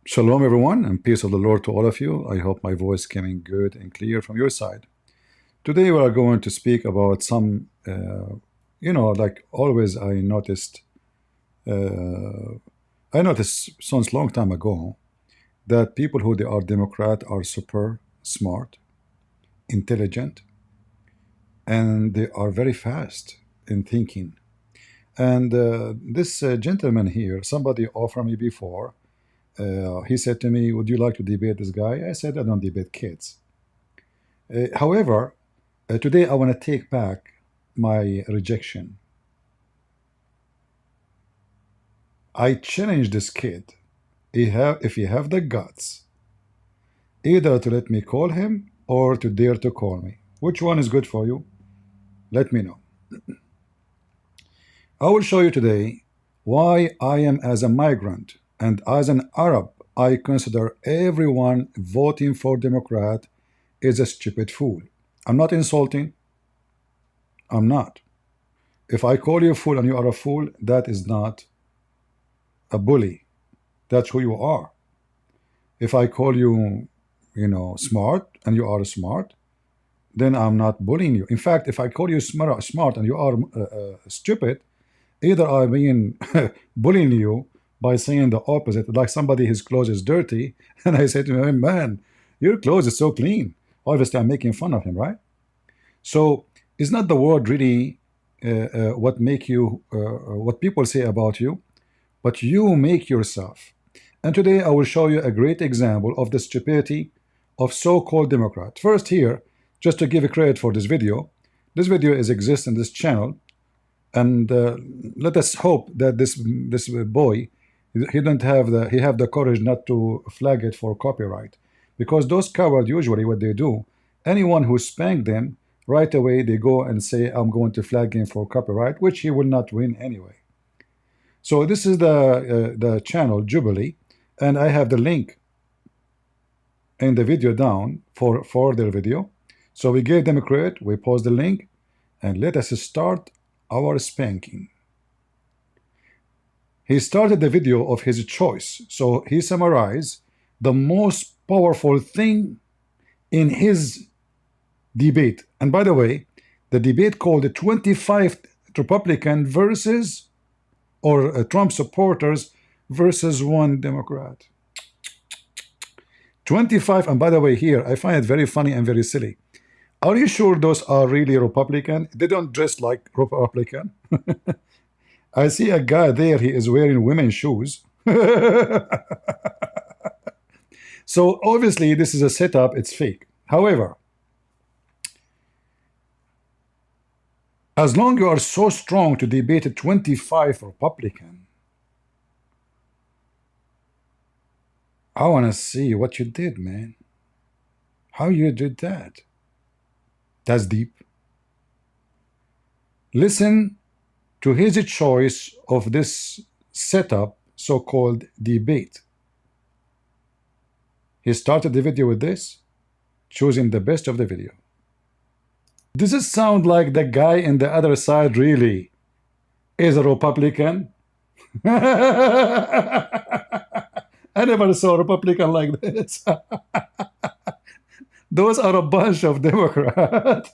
Shalom, everyone, and peace of the Lord to all of you. I hope my voice coming good and clear from your side. Today, we are going to speak about some, like always, I noticed since long time ago that people who they are Democrat are super smart, intelligent, and they are very fast in thinking. And this gentleman here, somebody offered me before. He said to me, "Would you like to debate this guy?" I said, "I don't debate kids." However, today I want to take back my rejection. I challenge this kid. If he have the guts, either to let me call him or to dare to call me. Which one is good for you? Let me know. I will show you today why I am as a migrant and as an Arab, I consider everyone voting for Democrat is a stupid fool. I'm not insulting. I'm not. If I call you a fool and you are a fool, that is not a bully. That's who you are. If I call you, smart and you are smart, then I'm not bullying you. In fact, if I call you smart and you are stupid, either I'm being bullying you by saying the opposite, like somebody his clothes is dirty, and I say to him, "Man, your clothes is so clean." Obviously, I'm making fun of him, right? So, it's not the word really what make you, what people say about you, but you make yourself. And today I will show you a great example of the stupidity of so-called Democrat. First here, just to give a credit for this video is exists in this channel, and let us hope that this boy he have the courage not to flag it for copyright, because those cowards usually what they do, anyone who spank them right away they go and say I'm going to flag him for copyright, which he will not win anyway. So this is the channel Jubilee, and I have the link in the video down for their video. So we gave them a credit, we post the link, and let us start our spanking. He started the video of his choice, so he summarized the most powerful thing in his debate. And by the way, the debate called the 25 Republican versus or Trump supporters versus one Democrat. 25, and by the way, here I find it very funny and very silly. Are you sure those are really Republican? They don't dress like Republican. I see a guy there, he is wearing women's shoes. So obviously this is a setup, it's fake. However, as long as you are so strong to debate a 25 Republican, I want to see what you did, man. How you did that. That's deep. Listen to his choice of this setup, so-called debate. He started the video with this, choosing the best of the video. Does it sound like the guy in the other side really is a Republican? I never saw a Republican like this. Those are a bunch of Democrats.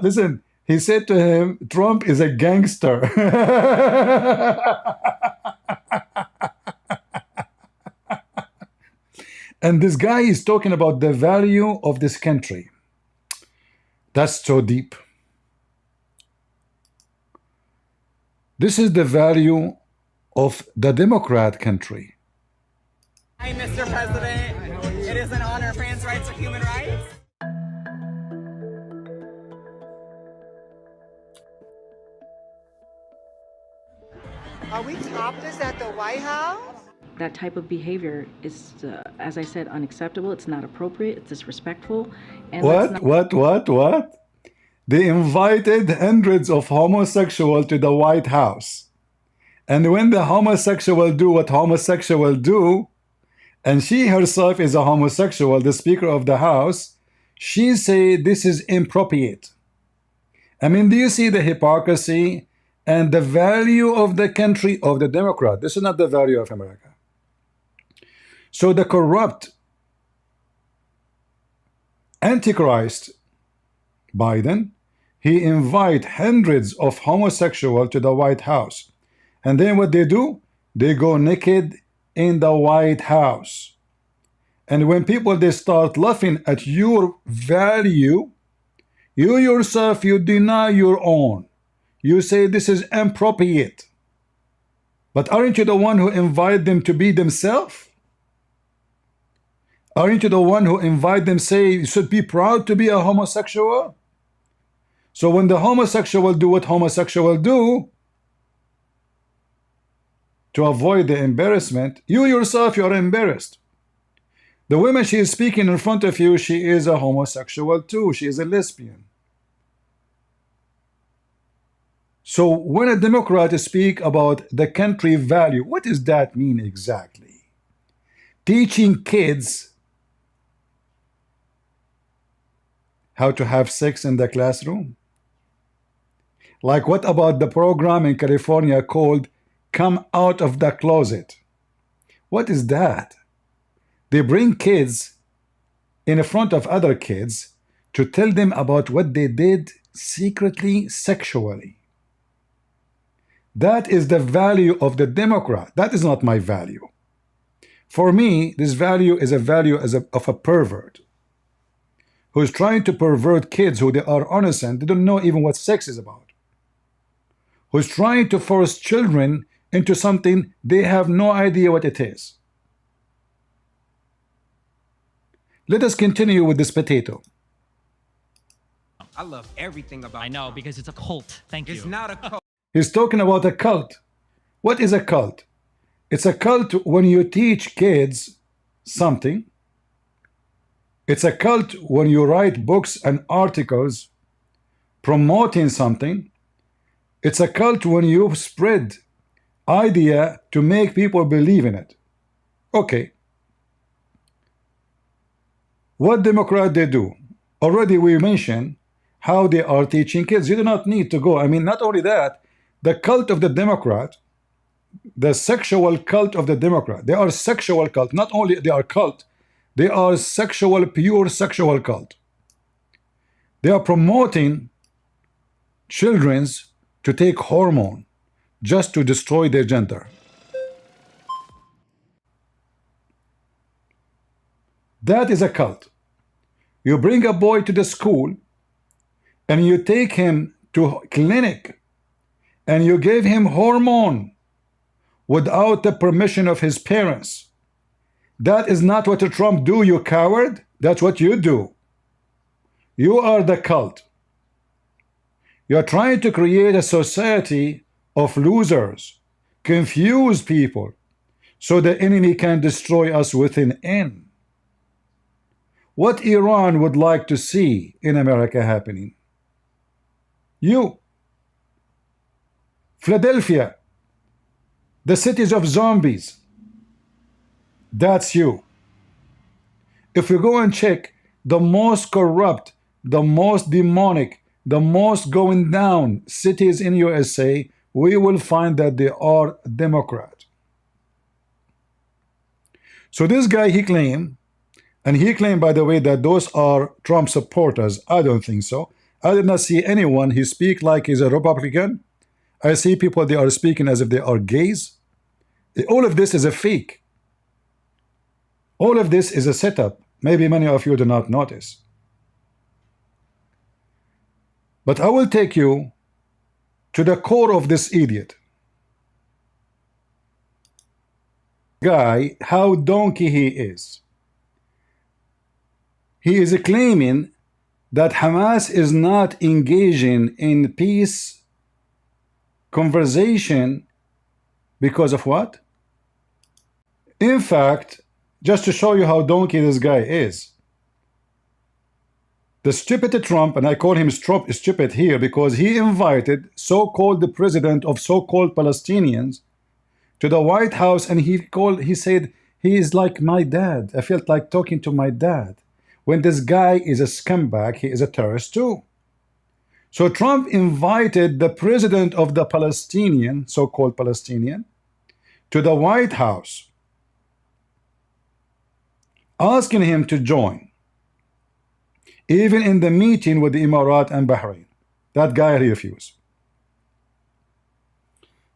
Listen, he said to him, Trump is a gangster. And this guy is talking about the value of this country. That's so deep. This is the value of the Democrat country. Hi, Mr. President. It is an honor. Trans rights are human rights. Are we topless at the White House? that type of behavior is, as I said, unacceptable. It's not appropriate. It's disrespectful. And let's not. What? They invited hundreds of homosexuals to the White House. And when the homosexual do what homosexual do, and she herself is a homosexual, the Speaker of the House, she said this is inappropriate. I mean, do you see the hypocrisy and the value of the country of the Democrat? This is not the value of America. So the corrupt Antichrist, Biden, he invite hundreds of homosexuals to the White House. And then what they do? They go naked in the White House. And when people, they start laughing at your value, you yourself, you deny your own. You say this is inappropriate. But aren't you the one who invite them to be themselves? Aren't you the one who invite them, say you should be proud to be a homosexual? So when the homosexual do what homosexual do, to avoid the embarrassment, you yourself, you are embarrassed. The woman she is speaking in front of you, she is a homosexual too. She is a lesbian. So when a Democrat speak about the country value, what does that mean exactly? Teaching kids how to have sex in the classroom? Like what about the program in California called Come Out of the Closet? What is that? They bring kids in front of other kids to tell them about what they did secretly, sexually. That is the value of the Democrat. That is not my value. For me, this value is a value of a pervert who is trying to pervert kids who they are innocent. They don't know even what sex is about. Who is trying to force children into something they have no idea what it is. Let us continue with this potato. I love everything about I know, because it's a cult. Thank you. It's not a cult. He's talking about a cult. What is a cult? It's a cult when you teach kids something. It's a cult when you write books and articles promoting something. It's a cult when you spread idea to make people believe in it. Okay. What Democrat they do? Already we mentioned how they are teaching kids. You do not need to go. I mean, not only that, the cult of the Democrat, the sexual cult of the Democrat, they are sexual cult. Not only they are cult, they are sexual, pure sexual cult. They are promoting children's to take hormone just to destroy their gender. That is a cult. You bring a boy to the school and you take him to clinic and you give him hormone without the permission of his parents. That is not what Trump do, you coward. That's what you do. You are the cult. You are trying to create a society of losers, confuse people, so the enemy can destroy us within. What Iran would like to see in America happening? You. Philadelphia, the cities of zombies. That's you. If you go and check the most corrupt, the most demonic, the most going down cities in USA, we will find that they are Democrat. So this guy, he claimed, and he claimed, by the way, that those are Trump supporters. I don't think so. I did not see anyone he speak like he's a Republican. I see people, they are speaking as if they are gays. All of this is a fake. All of this is a setup. Maybe many of you do not notice. But I will take you to the core of this idiot. Guy, how donkey he is. He is claiming that Hamas is not engaging in peace conversation because of what? In fact, just to show you how donkey this guy is, the stupid Trump, and I call him stupid here because he invited so-called the president of so-called Palestinians to the White House, and he said he is like my dad. I felt like talking to my dad. When this guy is a scumbag, he is a terrorist too. So Trump invited the president of the Palestinian, so-called Palestinian, to the White House, asking him to join, even in the meeting with the Emirat and Bahrain. That guy refused.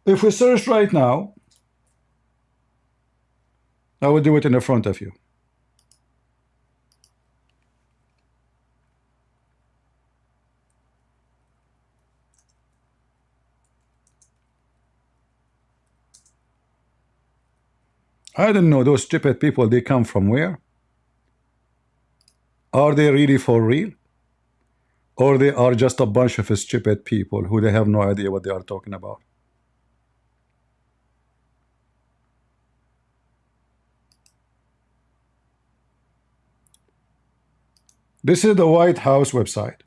If we search right now, I will do it in the front of you. I don't know, those stupid people, they come from where? Are they really for real? Or they are just a bunch of stupid people who they have no idea what they are talking about? This is the White House website.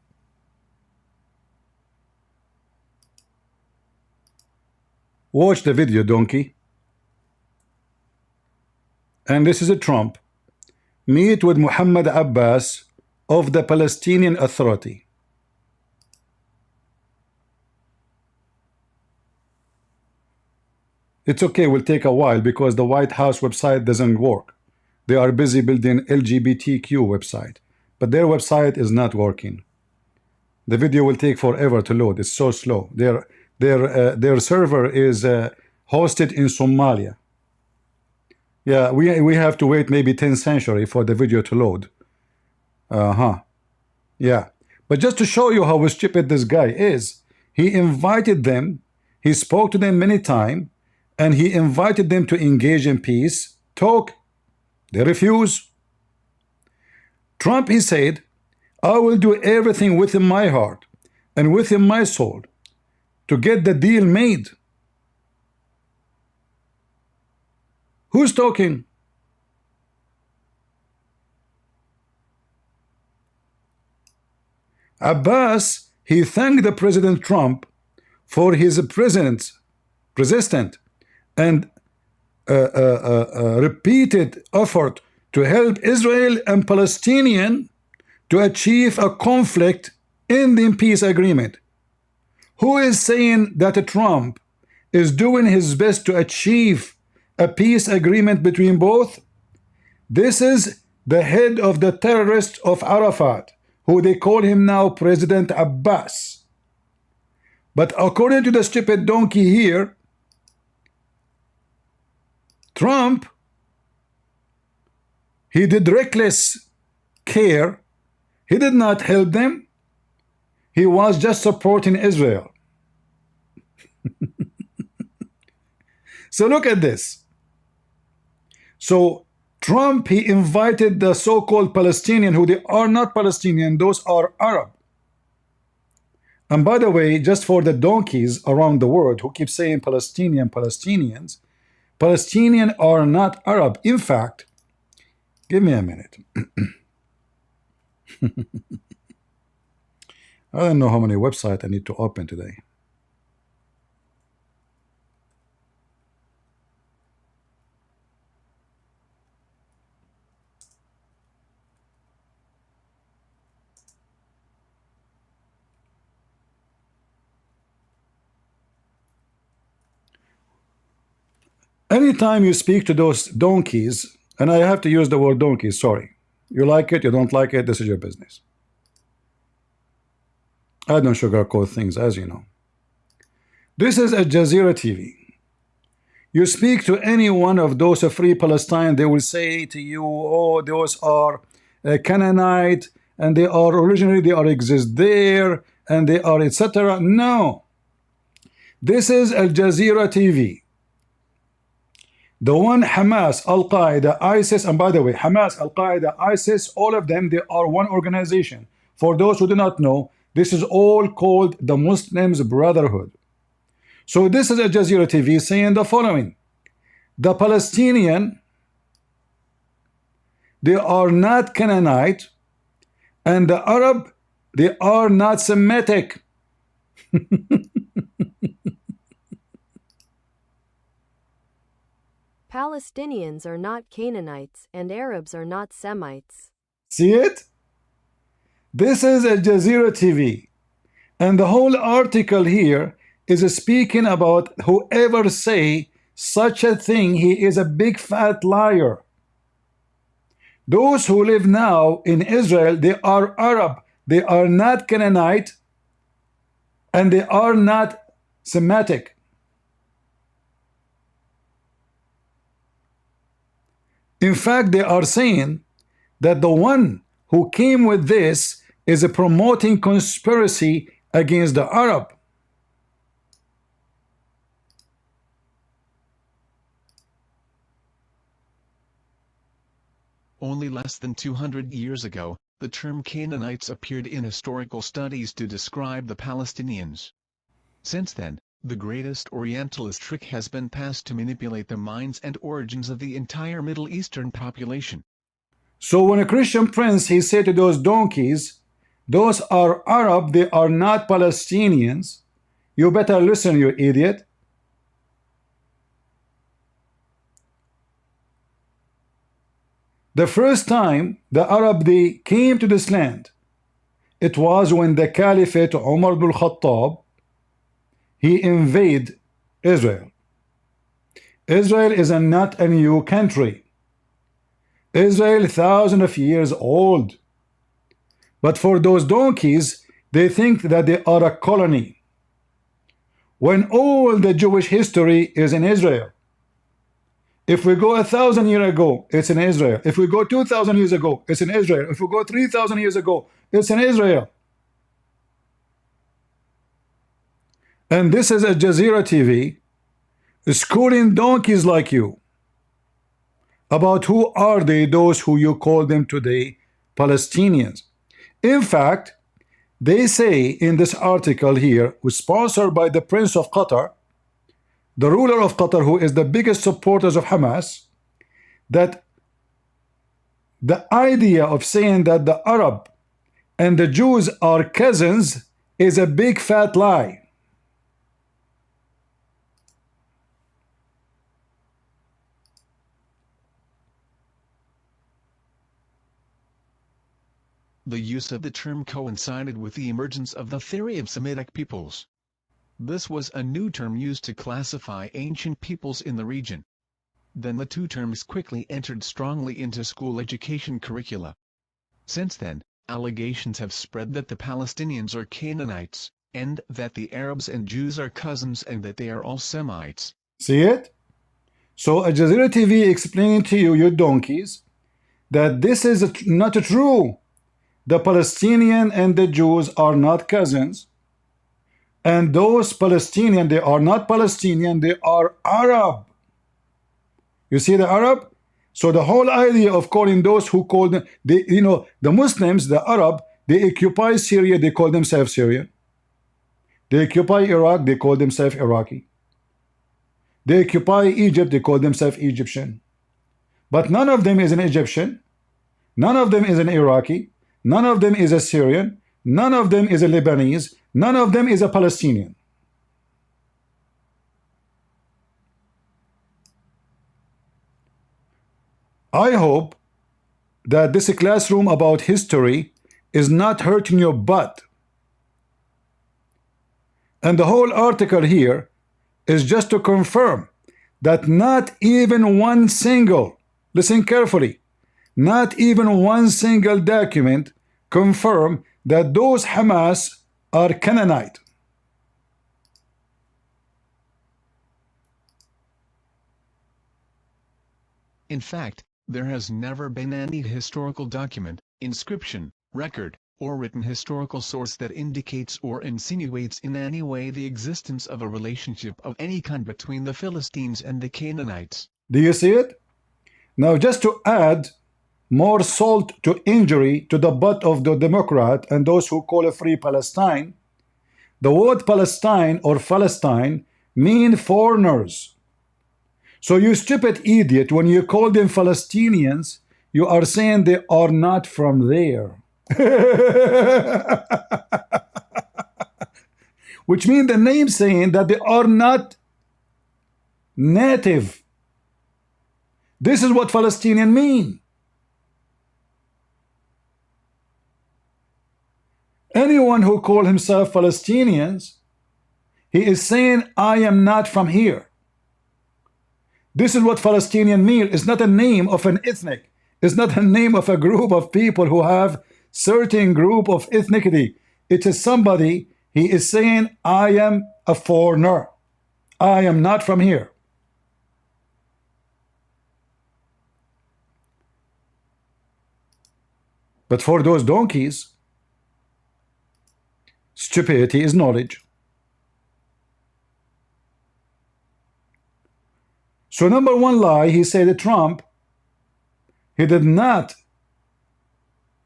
Watch the video, donkey. And this is a Trump. Meet with Muhammad Abbas of the Palestinian Authority. It's okay, will take a while because the White House website doesn't work. They are busy building LGBTQ website, but their website is not working. The video will take forever to load. It's so slow. Their server is hosted in Somalia. Yeah, we have to wait maybe 10th century for the video to load. Yeah, but just to show you how stupid this guy is, he invited them, he spoke to them many times, and he invited them to engage in peace, talk. They refuse. Trump, he said, I will do everything within my heart and within my soul to get the deal made. Who's talking? Abbas, he thanked the President Trump for his persistent and repeated effort to help Israel and Palestinian to achieve a conflict in the peace agreement. Who is saying that Trump is doing his best to achieve a peace agreement between both? This is the head of the terrorists of Arafat, who they call him now President Abbas. But according to the stupid donkey here, Trump, he did reckless care. He did not help them. He was just supporting Israel. So look at this. So Trump, he invited the so-called Palestinian, who they are not Palestinian, those are Arab. And by the way, just for the donkeys around the world who keep saying Palestinians, Palestinian are not Arab. In fact, give me a minute. I don't know how many websites I need to open today. Anytime you speak to those donkeys, and I have to use the word donkeys, sorry. You like it, you don't like it, this is your business. I don't sugarcoat things, as you know. This is Al Jazeera TV. You speak to any one of those Free Palestine, they will say to you, oh, those are Canaanite, and they are originally, they are exist there, and they are etc. No. This is Al Jazeera TV. The one Hamas, Al-Qaeda, ISIS, and by the way, Hamas, Al-Qaeda, ISIS, all of them, they are one organization. For those who do not know, this is all called the Muslims Brotherhood. So this is Al Jazeera TV saying the following. The Palestinian, they are not Canaanite, and the Arab, they are not Semitic. Palestinians are not Canaanites, and Arabs are not Semites. See it? This is Al Jazeera TV, and the whole article here is speaking about whoever say such a thing, he is a big fat liar. Those who live now in Israel, they are Arab, they are not Canaanite, and they are not Semitic. In fact, they are saying that the one who came with this is promoting conspiracy against the Arab. Only less than 200 years ago, the term Canaanites appeared in historical studies to describe the Palestinians. Since then, the greatest Orientalist trick has been passed to manipulate the minds and origins of the entire Middle Eastern population. So when a Christian prince, he said to those donkeys, those are Arab, they are not Palestinians, you better listen, you idiot. The first time the Arab they came to this land, it was when the Caliphate Umar ibn Khattab, he invaded Israel. Israel is not a new country. Israel thousands of years old. But for those donkeys, they think that they are a colony, when all the Jewish history is in Israel. If we go 1,000 years ago, it's in Israel. If we go 2,000 years ago, it's in Israel. If we go 3,000 years ago, it's in Israel. And this is Al Jazeera TV schooling donkeys like you about who are they, those who you call them today Palestinians. In fact, they say in this article here, was sponsored by the Prince of Qatar, the ruler of Qatar, who is the biggest supporters of Hamas, that the idea of saying that the Arab and the Jews are cousins is a big fat lie. The use of the term coincided with the emergence of the theory of Semitic peoples. This was a new term used to classify ancient peoples in the region. Then the two terms quickly entered strongly into school education curricula. Since then, allegations have spread that the Palestinians are Canaanites, and that the Arabs and Jews are cousins and that they are all Semites. See it? So Al Jazeera TV explaining to you, you donkeys, that this is not true. The Palestinian and the Jews are not cousins. And those Palestinian, they are not Palestinian, they are Arab. You see the Arab? So the whole idea of calling those who call them, the Muslims, the Arab, they occupy Syria, they call themselves Syrian. They occupy Iraq, they call themselves Iraqi. They occupy Egypt, they call themselves Egyptian. But none of them is an Egyptian. None of them is an Iraqi. None of them is a Syrian. None of them is a Lebanese. None of them is a Palestinian. I hope that this classroom about history is not hurting your butt. And the whole article here is just to confirm that not even one single, listen carefully, not even one single document confirm that those Hamas are Canaanite. In fact, there has never been any historical document, inscription, record, or written historical source that indicates or insinuates in any way the existence of a relationship of any kind between the Philistines and the Canaanites. Do you see it? Now, just to add more salt to injury to the butt of the Democrat and those who call it free Palestine, the word Palestine or Palestine mean foreigners. So you stupid idiot, when you call them Palestinians, You are saying they are not from there. Which means the name saying that they are not native. This is what Palestinian mean. Anyone who call himself Palestinians, he is saying, I am not from here. This is what Palestinian mean. It's not a name of an ethnic. It's not a name of a group of people who have certain group of ethnicity. It is somebody, he is saying, I am a foreigner. I am not from here. But for those donkeys, stupidity is knowledge. So number one lie, he said that Trump, he did not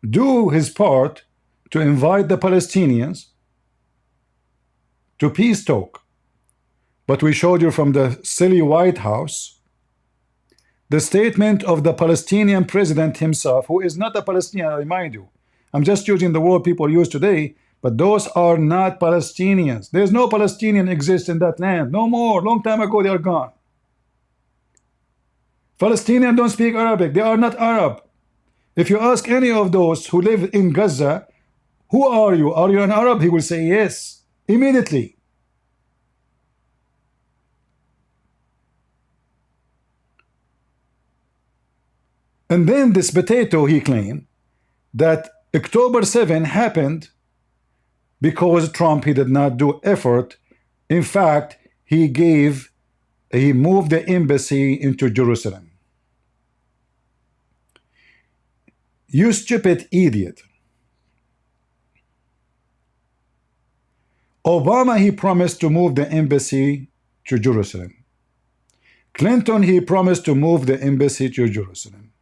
do his part to invite the Palestinians to peace talk. But we showed you from the silly White House the statement of the Palestinian president himself, who is not a Palestinian, I remind you. I'm just using the word people use today, but those are not Palestinians. There's no Palestinian exist in that land. No more. Long time ago, they are gone. Palestinians don't speak Arabic. They are not Arab. If you ask any of those who live in Gaza, who are you? Are you an Arab? He will say yes, immediately. And then this potato, he claimed that October 7 happened because Trump, he did not do effort. In fact, he moved the embassy into Jerusalem. You stupid idiot. Obama, he promised to move the embassy to Jerusalem. Clinton, he promised to move the embassy to Jerusalem.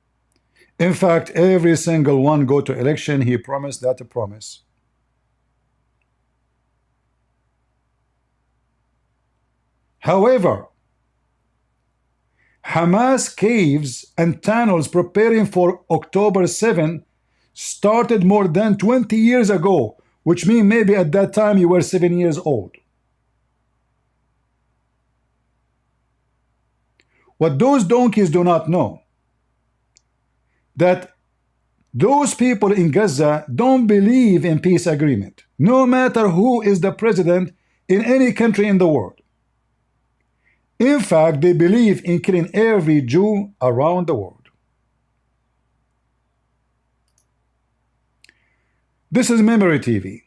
In fact, every single one go to election, he promised that promise. However, Hamas caves and tunnels preparing for October 7 started more than 20 years ago, which means maybe at that time you were 7 years old. What those donkeys do not know, that those people in Gaza don't believe in peace agreement, no matter who is the president in any country in the world. In fact, they believe in killing every Jew around the world. This is Memory TV.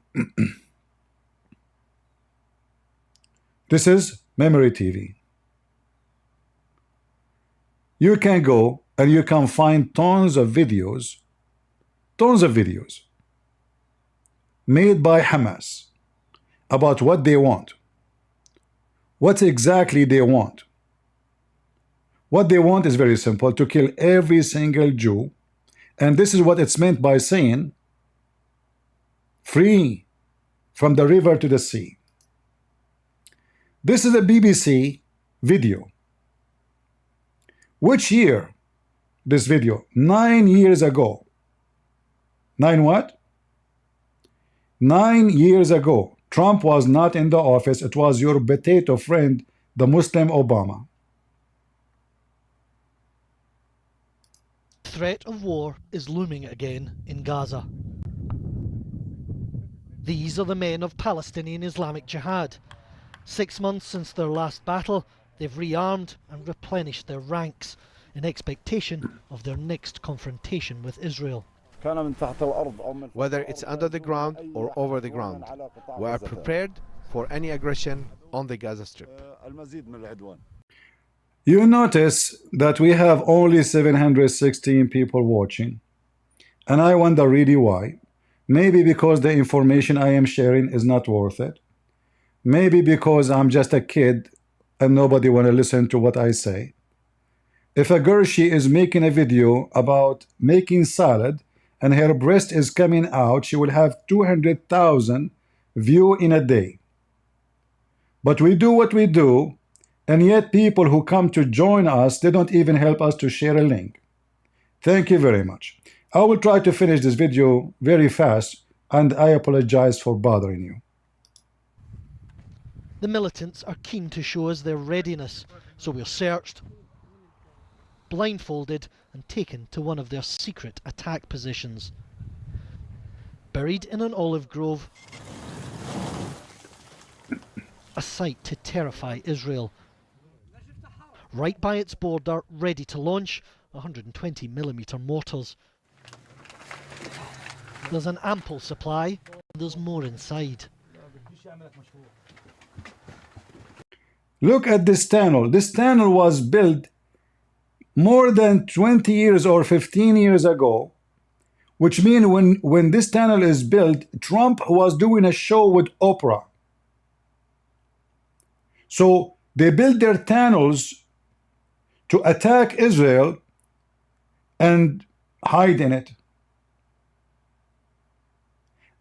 This is Memory TV. You can go and you can find tons of videos made by Hamas about what they want. What exactly they want. What they want is very simple, to kill every single Jew. And this is what it's meant by saying, free from the river to the sea. This is a BBC video. Which year? This video, 9 years ago. 9 what? 9 years ago. Trump was not in the office. It was your potato friend, the Muslim Obama. Threat of war is looming again in Gaza. These are the men of Palestinian Islamic Jihad. 6 months since their last battle, they've rearmed and replenished their ranks in expectation of their next confrontation with Israel. Whether it's under the ground or over the ground, we are prepared for any aggression on the Gaza Strip. You notice that we have only 716 people watching, and I wonder really why. Maybe because the information I am sharing is not worth it. Maybe because I'm just a kid and nobody want to listen to what I say. If a girl, she is making a video about making salad and her breast is coming out, she will have 200,000 views in a day. But we do what we do, and yet people who come to join us, they don't even help us to share a link. Thank you very much. I will try to finish this video very fast, and I apologize for bothering you. The militants are keen to show us their readiness, so we're searched, blindfolded and taken to one of their secret attack positions. Buried in an olive grove, a sight to terrify Israel. Right by its border, ready to launch 120mm mortars. There's an ample supply, there's more inside. Look at this tunnel. This tunnel was built more than 20 years or 15 years ago, which means when this tunnel is built, Trump was doing a show with Oprah. So they built their tunnels to attack Israel and hide in it.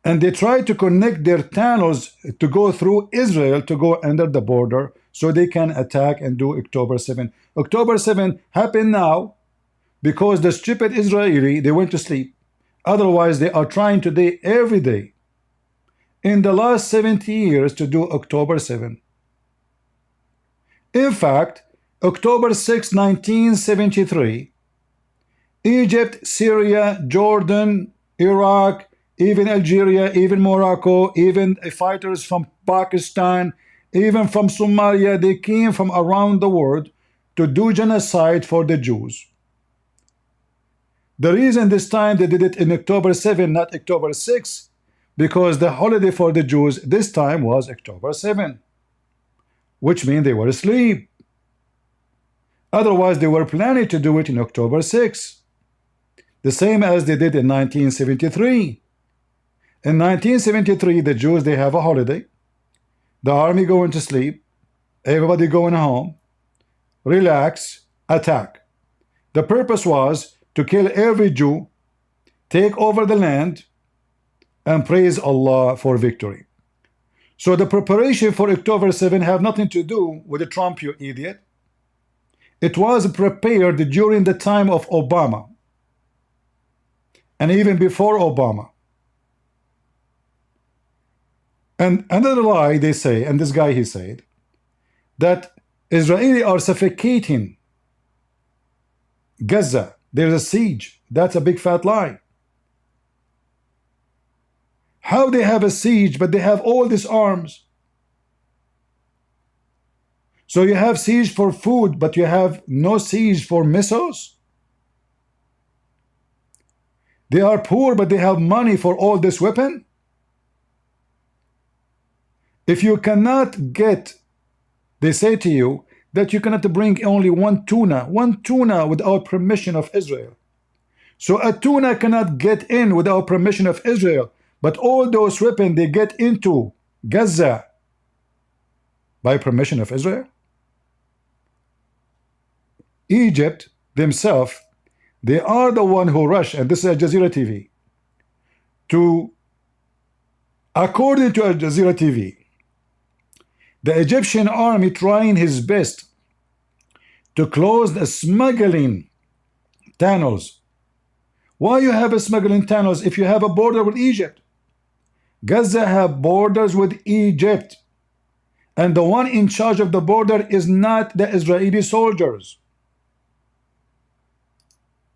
And they try to connect their tunnels to go through Israel, to go under the border, so they can attack and do October 7. October 7 happened now because the stupid Israeli, they went to sleep. Otherwise, they are trying today, every day, in the last 70 years, to do October 7. In fact, October 6, 1973, Egypt, Syria, Jordan, Iraq, even Algeria, even Morocco, even fighters from Pakistan, even from Somalia, they came from around the world to do genocide for the Jews. The reason this time they did it in October 7, not October 6, because the holiday for the Jews this time was October 7, which means they were asleep. Otherwise, they were planning to do it in October 6, the same as they did in 1973. In 1973, the Jews, they have a holiday. The army going to sleep. Everybody going home. Relax. Attack. The purpose was to kill every Jew, take over the land, and praise Allah for victory. So the preparation for October 7 have nothing to do with the Trump, you idiot. It was prepared during the time of Obama. And even before Obama. And another lie they say, and this guy he said, that Israeli are suffocating Gaza. There's a siege. That's a big fat lie. How they have a siege, but they have all these arms? So you have siege for food, but you have no siege for missiles? They are poor, but they have money for all this weapon? If you cannot get, they say to you that you cannot bring only one tuna without permission of Israel. So a tuna cannot get in without permission of Israel, but all those weapons, they get into Gaza by permission of Israel. Egypt themselves, they are the one who rush, and this is Al Jazeera TV, to, according to Al Jazeera TV, the Egyptian army trying his best to close the smuggling tunnels. Why you have a smuggling tunnels if you have a border with Egypt? Gaza have borders with Egypt, and the one in charge of the border is not the Israeli soldiers.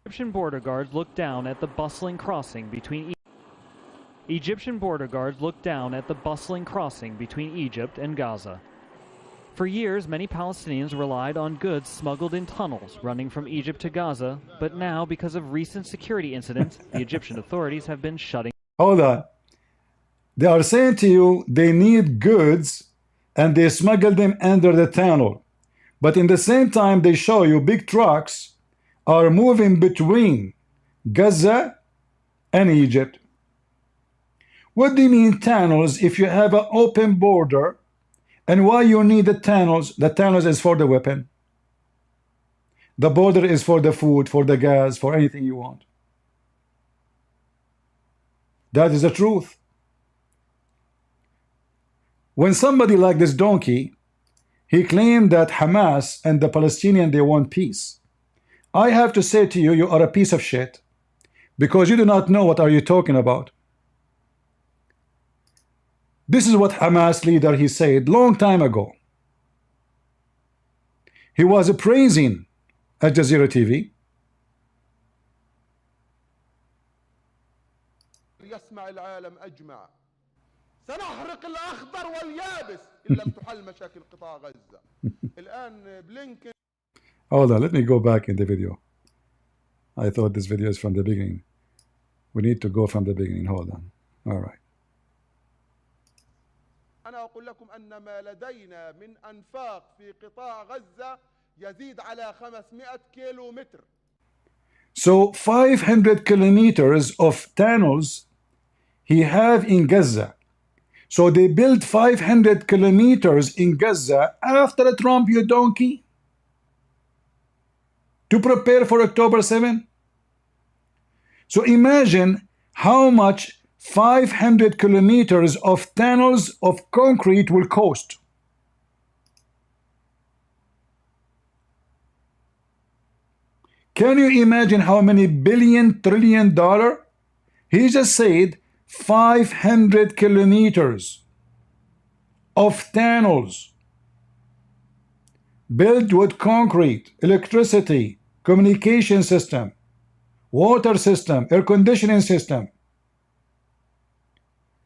Egyptian border guards look down at the bustling crossing between Egyptian border guards look down at the bustling crossing between Egypt and Gaza. For years, many Palestinians relied on goods smuggled in tunnels running from Egypt to Gaza, but now, because of recent security incidents, the Egyptian authorities have been shutting. Hold on. They are saying to you they need goods and they smuggle them under the tunnel. But in the same time, they show you big trucks are moving between Gaza and Egypt. What do you mean tunnels if you have an open border? And why you need the tunnels? The tunnels is for the weapon. The border is for the food, for the gas, for anything you want. That is the truth. When somebody like this donkey, he claimed that Hamas and the Palestinians, they want peace. I have to say to you, you are a piece of shit, because you do not know what are you talking about. This is what Hamas leader he said long time ago. He was praising Al Jazeera TV. يسمع العالم أجمع سنحرق الأخضر واليابس إن لم تحل مشاكل قطاع غزة. الآن بلينكن. Hold on, let me go back in the video. I thought this video is from the beginning. We need to go from the beginning. Hold on. All right. أنا أقول لكم أن ما لدينا من أنفاق في قطاع غزة يزيد على 500 كيلومتر. So 500 kilometers of tunnels he have in Gaza. So they built 500 kilometers in Gaza after Trump, you donkey, to prepare for October 7. So imagine how much 500 kilometers of tunnels of concrete will cost. Can you imagine how many billion, trillion dollar? He just said 500 kilometers of tunnels built with concrete, electricity, communication system, water system, air conditioning system.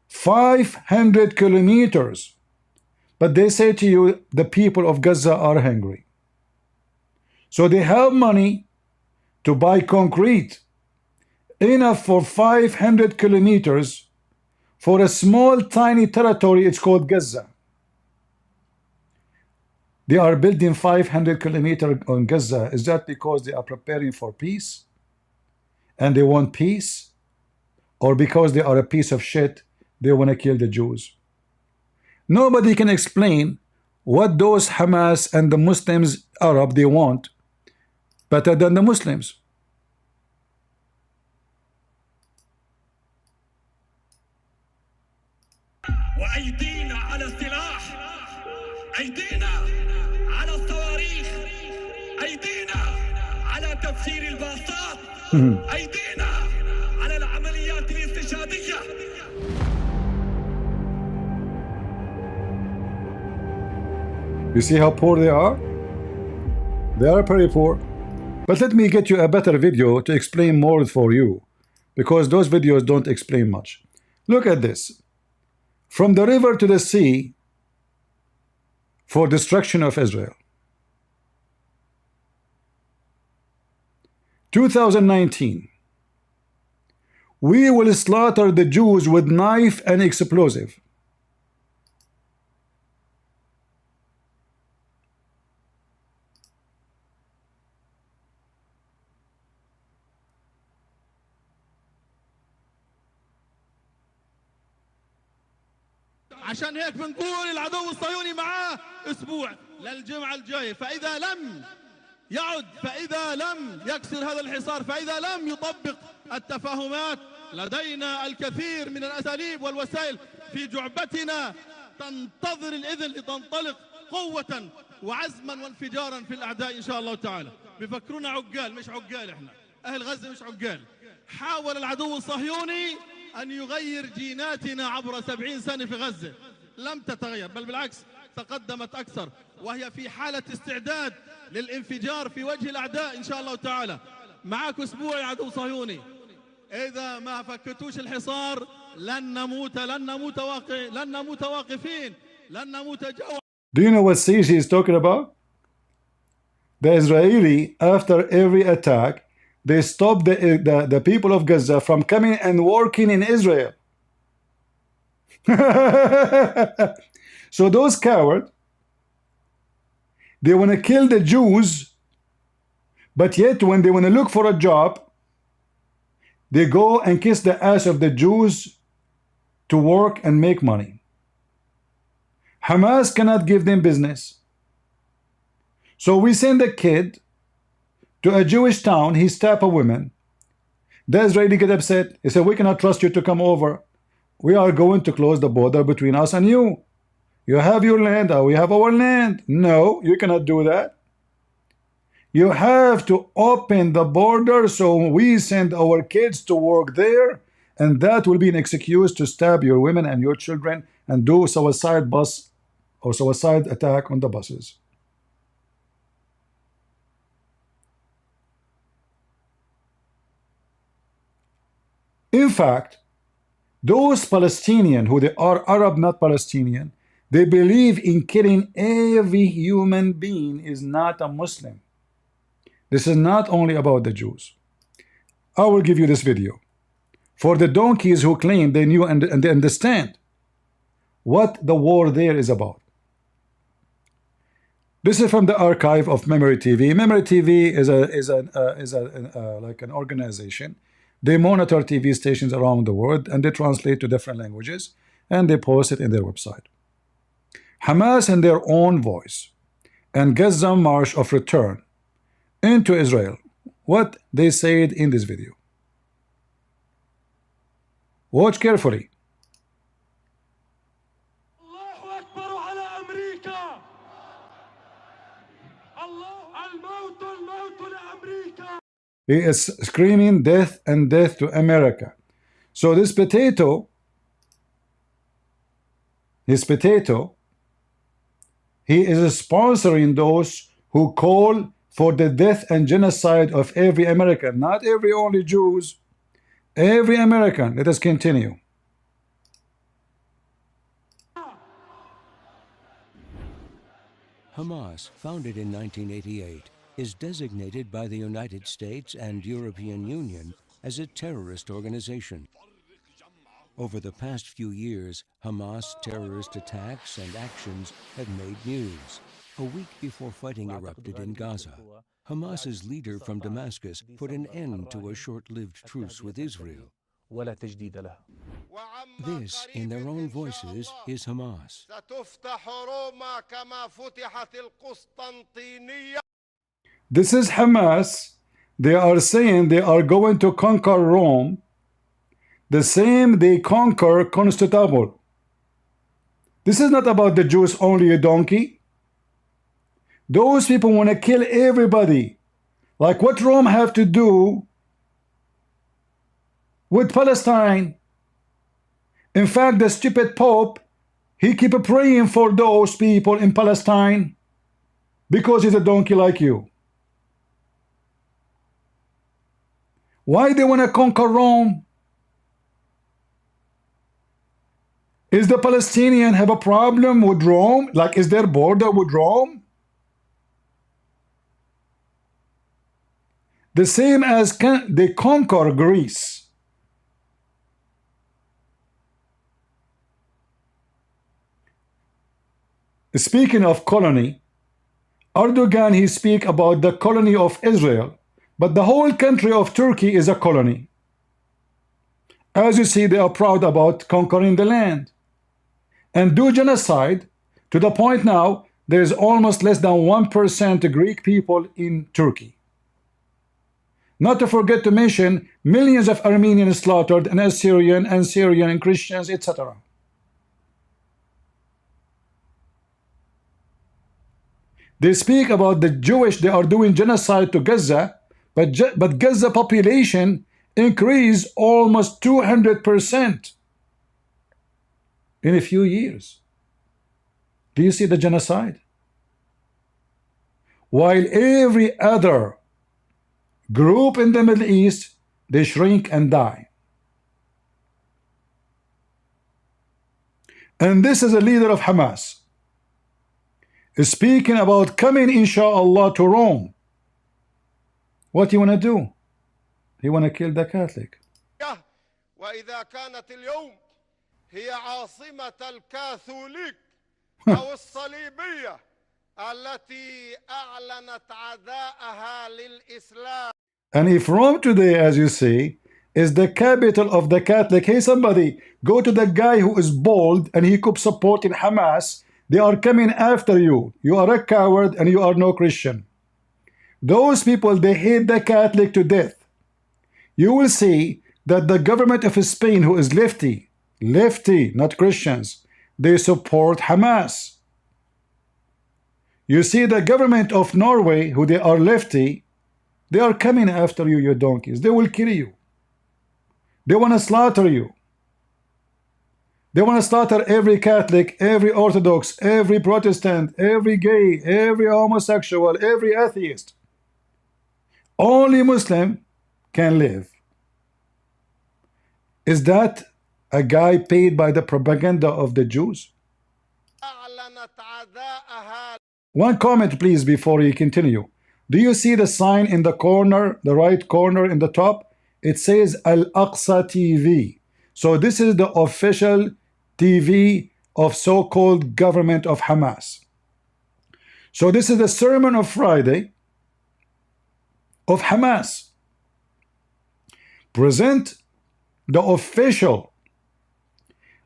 500 kilometers. But they say to you, the people of Gaza are hungry. So they have money to buy concrete enough for 500 kilometers for a small tiny territory. It's called Gaza. They are building 500 kilometers on Gaza. Is that because they are preparing for peace and they want peace, or because they are a piece of shit, they want to kill the Jews? Nobody can explain what those Hamas and the Muslims, Arab, they want better than the Muslims. وأيدينا على السلاح، أيدينا على الصواريخ، أيدينا على تفجير الباصات، أيدينا على العمليات الاستشهادية. You see how poor they are? They are very poor. But let me get you a better video to explain more for you, because those videos don't explain much. Look at this. From the river to the sea for destruction of Israel. 2019. We will slaughter the Jews with knife and explosive. عشان هيك بنقول العدو الصهيوني معاه اسبوع للجمعه الجايه، فاذا لم يعد، فاذا لم يكسر هذا الحصار، فاذا لم يطبق التفاهمات، لدينا الكثير من الاساليب والوسائل في جعبتنا تنتظر الاذن لتنطلق قوه وعزما وانفجارا في الاعداء ان شاء الله تعالى. بفكرونا عقال، مش عقال، احنا اهل غزه مش عقال. حاول العدو الصهيوني أن يغير جيناتنا عبر 70 سنة في غزة، لم تتغير، بل بالعكس تقدمت أكثر، وهي في حالة استعداد للانفجار في وجه الأعداء إن شاء الله تعالى. معك أسبوع يا عدو صهيوني، إذا ما فكتوش الحصار لن نموت واقفين، لن نموت جوعا. Do you know what Sisi is talking about? The Israeli, after every attack, they stop the people of Gaza from coming and working in Israel. So those cowards, they want to kill the Jews, but yet when they want to look for a job, they go and kiss the ass of the Jews to work and make money. Hamas cannot give them business. So we send a kid to a Jewish town, he stabbed a woman. The Israeli get upset. He said, we cannot trust you to come over. We are going to close the border between us and you. You have your land, we have our land. No, you cannot do that. You have to open the border so we send our kids to work there, and that will be an excuse to stab your women and your children and do suicide bus or suicide attack on the buses. In fact, those Palestinians who they are Arab, not Palestinian, they believe in killing every human being is not a Muslim. This is not only about the Jews. I will give you this video. For the donkeys who claim they knew and they understand what the war there is about. This is from the archive of Memory TV. Memory TV is like an organization. They monitor TV stations around the world and they translate to different languages and they post it in their website. Hamas in their own voice and Gaza March of Return into Israel, what they said in this video. Watch carefully. He is screaming death and death to America. So this potato, he is sponsoring those who call for the death and genocide of every American, not every only Jews, every American. Let us continue. Hamas, founded in 1988, is designated by the United States and European Union as a terrorist organization. Over the past few years, Hamas terrorist attacks and actions have made news. A week before fighting erupted in Gaza, Hamas's leader from Damascus put an end to a short-lived truce with Israel. This, in their own voices, is Hamas. This is Hamas. They are saying they are going to conquer Rome, the same they conquer Constantinople. This is not about the Jews only, a donkey. Those people want to kill everybody. Like what Rome have to do with Palestine. In fact, the stupid Pope, he keep praying for those people in Palestine because he's a donkey like you. Why they want to conquer Rome? Is the Palestinian have a problem with Rome? Like, is there border with Rome? The same as they conquer Greece. Speaking of colony, Erdogan, he speak about the colony of Israel, but the whole country of Turkey is a colony. As you see, they are proud about conquering the land and do genocide to the point now there is almost less than 1% Greek people in Turkey. Not to forget to mention millions of Armenians slaughtered and Assyrian and Syrian and Christians, etc. They speak about the Jewish, they are doing genocide to Gaza, but Gaza population increased almost 200% in a few years. Do you see the genocide? While every other group in the Middle East, they shrink and die. And this is a leader of Hamas, speaking about coming, inshallah, to Rome. What do you want to do? He want to kill the Catholic. وإذا كانت اليوم هي عاصمة الكاثوليك أو الصليبية التي أعلنت عداءها للإسلام. And if Rome today, as you see, is the capital of the Catholic, hey, somebody, go to the guy who is bold and he could support in Hamas. They are coming after you. You are a coward and you are no Christian. Those people, they hate the Catholic to death. You will see that the government of Spain, who is lefty, not Christians, they support Hamas. You see the government of Norway, who they are lefty, they are coming after you, you donkeys. They will kill you. They want to slaughter you. They want to slaughter every Catholic, every Orthodox, every Protestant, every gay, every homosexual, every atheist. Only Muslim can live. Is that a guy paid by the propaganda of the Jews? One comment, please, before you continue. Do you see the sign in the corner, the right corner in the top? It says Al-Aqsa TV. So this is the official TV of so-called government of Hamas. So this is the sermon of Friday of Hamas. Present the official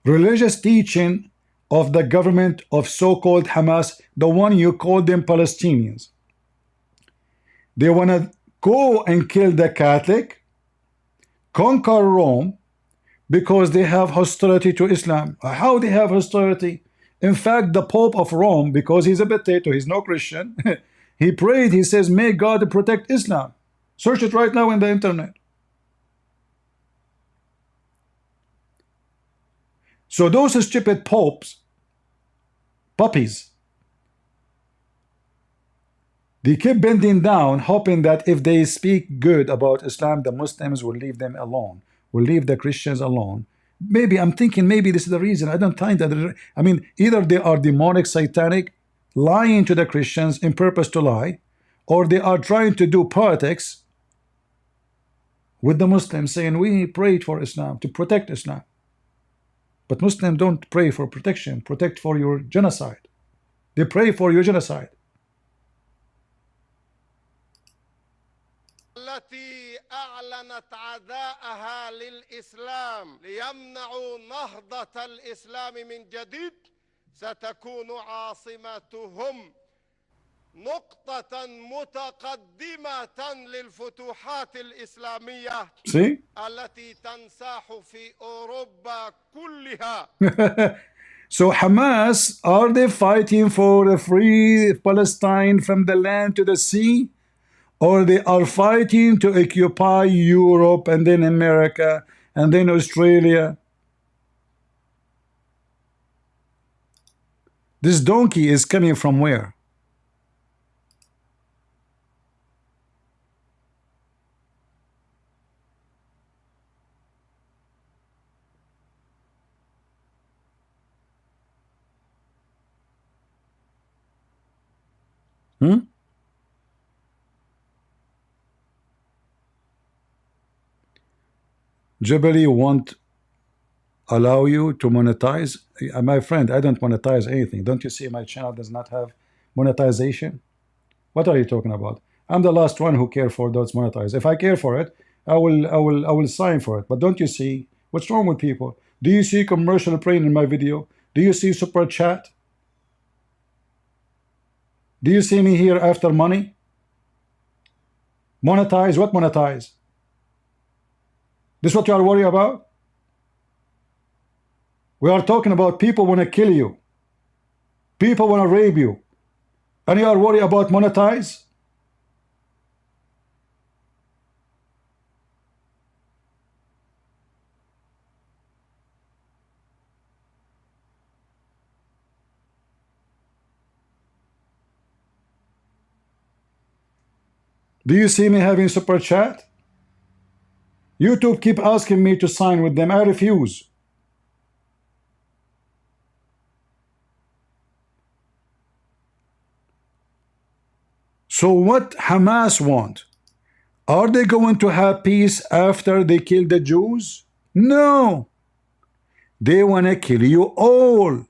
religious teaching of the government of so-called Hamas, the one you call them Palestinians. They want to go and kill the Catholic, conquer Rome, because they have hostility to Islam. How they have hostility? In fact, the Pope of Rome, because he's a potato, he's no Christian, he prayed, he says, may God protect Islam. Search it right now in the internet. So those stupid popes, puppies, they keep bending down, hoping that if they speak good about Islam, the Muslims will leave them alone, will leave the Christians alone. Maybe, I'm thinking, maybe this is the reason. I don't find that. I mean, either they are demonic, satanic, lying to the Christians in purpose to lie, or they are trying to do politics with the Muslims, saying, we prayed for Islam, to protect Islam. But Muslims don't pray for protection, protect for your genocide. They pray for your genocide. التي أعلنت عداءها للإسلام ليمنعوا نهضة الإسلام من جديد ستكون عاصمتهم نقطة متقدمة للفتوحات الإسلامية التي تنساح في أوروبا كلها. So Hamas, are they fighting for the free Palestine from the land to the sea? Or they are fighting to occupy Europe and then America and then Australia? This donkey is coming from where? Jubilee won't allow you to monetize. My friend, I don't monetize anything. Don't you see my channel does not have monetization? What are you talking about? I'm the last one who care for those monetized. If I care for it, I will sign for it. But don't you see what's wrong with people? Do you see commercial praying in my video? Do you see super chat? Do you see me here after money? Monetize? What monetize? This is what you are worried about? We are talking about people want to kill you. People want to rape you. And you are worried about monetize? Do you see me having super chat? YouTube keep asking me to sign with them. I refuse. So what Hamas want? Are they going to have peace after they kill the Jews? No. They want to kill you all.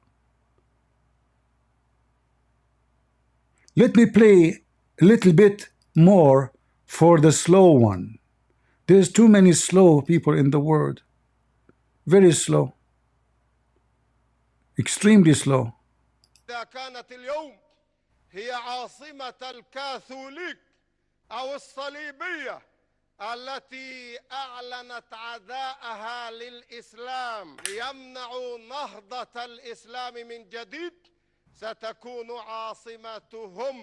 Let me play a little bit more for the slow one. There's too many slow people in the world. Very slow. Extremely slow. إذا كانت اليوم هي عاصمة الكاثوليك أو الصليبية التي أعلنت عداءها للإسلام ليمنعوا نهضة الإسلام من جديد ستكون عاصمتهم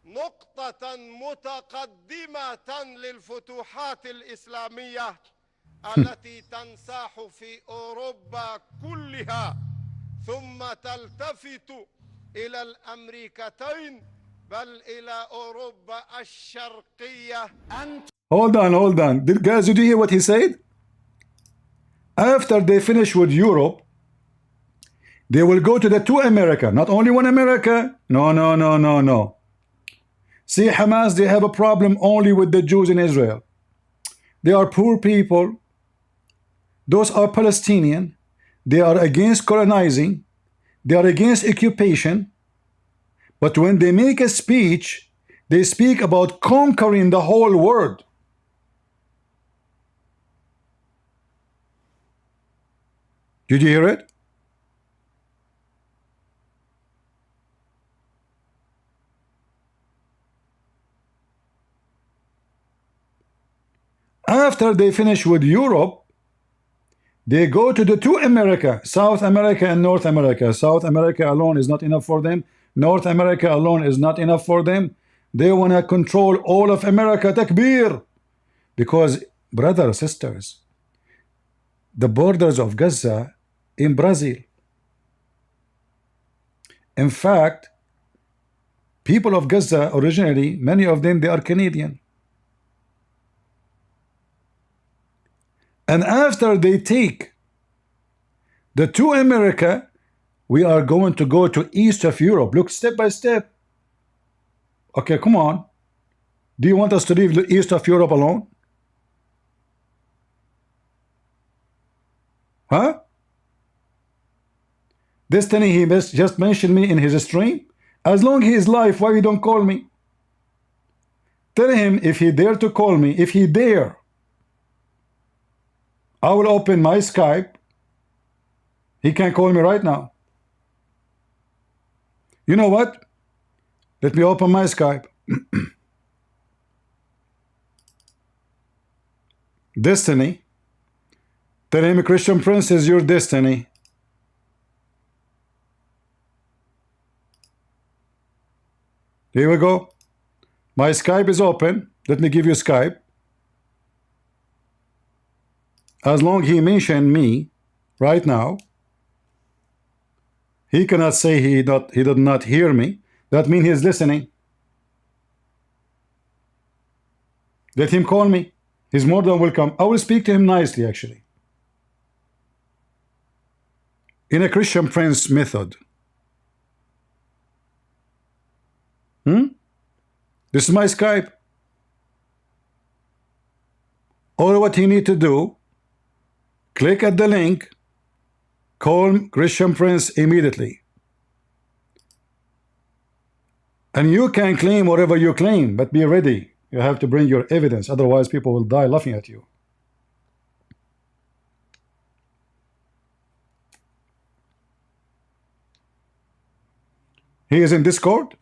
نقطة متقدمة للفتوحات الإسلامية التي تنساح في أوروبا كلها ثم تلتفت إلى الأمريكتين بل إلى أوروبا الشرقية. Hold on. Guys, did you hear what he said? After they finish with Europe, they will go to the two America, not only one America. No. See, Hamas, they have a problem only with the Jews in Israel. They are poor people. Those are Palestinian. They are against colonizing. They are against occupation. But when they make a speech, they speak about conquering the whole world. Did you hear it? After they finish with Europe, they go to the two America, South America and North America. South America alone is not enough for them. North America alone is not enough for them. They want to control all of America. Takbir! Because, brothers, sisters, the borders of Gaza in Brazil. In fact, people of Gaza originally, many of them, they are Canadian. And after they take the two America, we are going to go to east of Europe. Look, step by step. Okay, come on. Do you want us to leave the east of Europe alone? Huh? Destiny, he just mentioned me in his stream. As long as he is live, why you don't call me? Tell him if he dare to call me, if he dare, I will open my Skype. He can call me right now. You know what? Let me open my Skype. Destiny. Tell him Christian Prince is your destiny. Here we go. My Skype is open. Let me give you Skype. As long as he mentioned me right now, he cannot say he did not hear me. That means he's listening. Let him call me. He's more than welcome. I will speak to him nicely, actually. In a Christian Prince method. This is my Skype. All what he need to do, click at the link, call Christian Prince immediately. And you can claim whatever you claim, but be ready. You have to bring your evidence, otherwise people will die laughing at you. He is in Discord.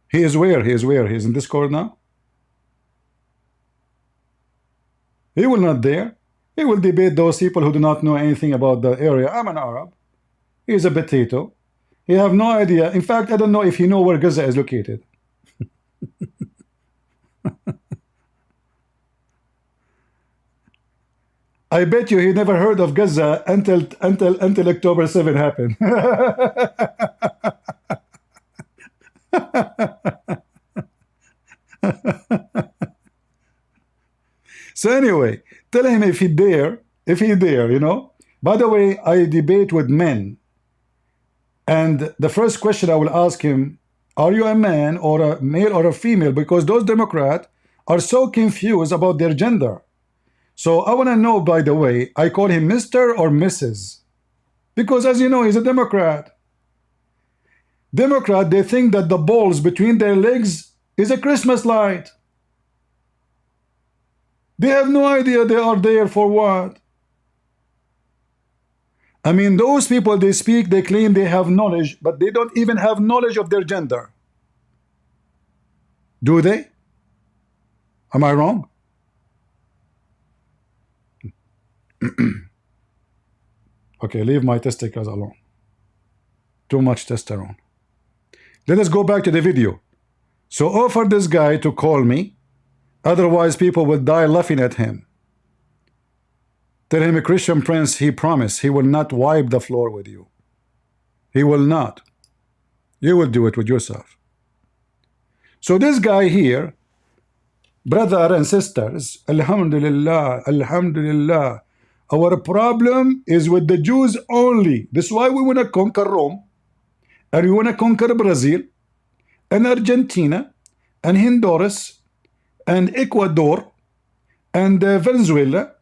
He is where? He is where? He is in Discord now. He will not dare. He will debate those people who do not know anything about the area. I'm an Arab. He is a potato. He have no idea. In fact, I don't know if he know where Gaza is located. I bet you he never heard of Gaza until October 7 happened. So anyway, tell him if he dare, you know. By the way, I debate with men. And the first question I will ask him, are you a man or a male or a female? Because those Democrats are so confused about their gender. So I want to know, by the way, I call him Mr. or Mrs. Because as you know, he's a Democrat. Democrat, they think that the balls between their legs is a Christmas light. They have no idea they are there for what. I mean, those people, they speak, they claim they have knowledge, but they don't even have knowledge of their gender. Do they? Am I wrong? Okay, leave my testicles alone. Too much testosterone. Let us go back to the video. So offer this guy to call me, otherwise people will die laughing at him. Tell him, a Christian Prince, he promised he will not wipe the floor with you. He will not. You will do it with yourself. So this guy here, brother and sisters, alhamdulillah, alhamdulillah, our problem is with the Jews only. This is why we want to conquer Rome, and we want to conquer Brazil, and Argentina, and Honduras, and Ecuador, and Venezuela,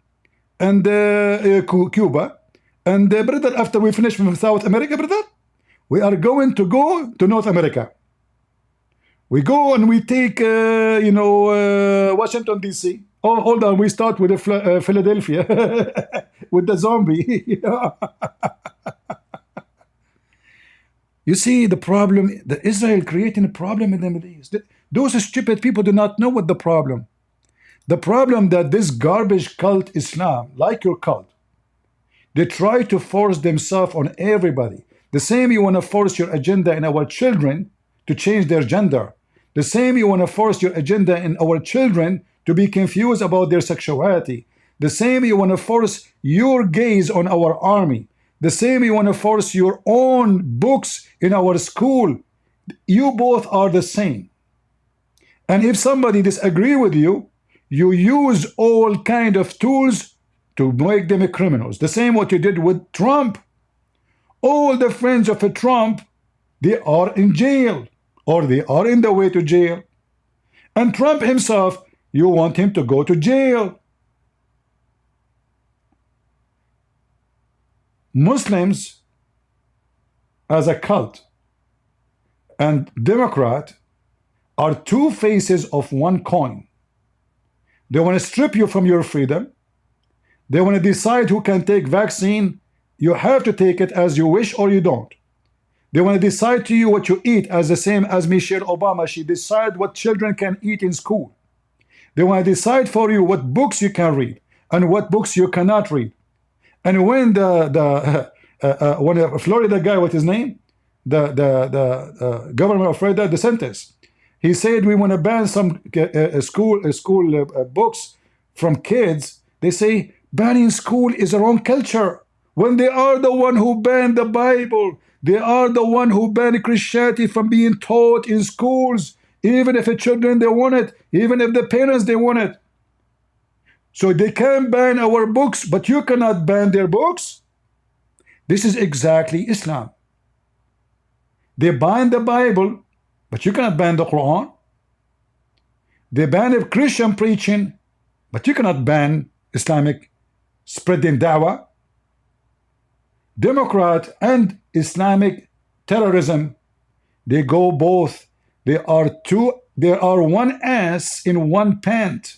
and Cuba, and brother, after we finish with South America, brother, we are going to go to North America. We go and we take, Washington, D.C. Oh, hold on, we start with Philadelphia, with the zombie. You see the problem, that Israel creating a problem in the Middle East. Those stupid people do not know what the problem. The problem that this garbage cult Islam, like your cult, they try to force themselves on everybody. The same you want to force your agenda in our children to change their gender. The same you want to force your agenda in our children to be confused about their sexuality. The same you want to force your gaze on our army. The same you want to force your own books in our school. You both are the same. And if somebody disagree with you, you use all kind of tools to make them criminals. The same what you did with Trump. All the friends of Trump, they are in jail, or they are in the way to jail. And Trump himself, you want him to go to jail. Muslims as a cult and Democrat are two faces of one coin. They want to strip you from your freedom. They want to decide who can take vaccine. You have to take it as you wish or you don't. They want to decide to you what you eat, as the same as Michelle Obama. She decided what children can eat in school. They want to decide for you what books you can read and what books you cannot read. And when when a Florida guy, what's his name? The governor of Florida, DeSantis, he said we want to ban some school books from kids. They say banning school is a wrong culture, when they are the one who banned the Bible. They are the one who banned Christianity from being taught in schools, even if the children they want it, even if the parents they want it. So they can ban our books, but you cannot ban their books. This is exactly Islam. They ban the Bible, but you cannot ban the Quran. They ban Christian preaching, but you cannot ban Islamic spreading da'wah. Democrat and Islamic terrorism, they go both. They are one ass in one pant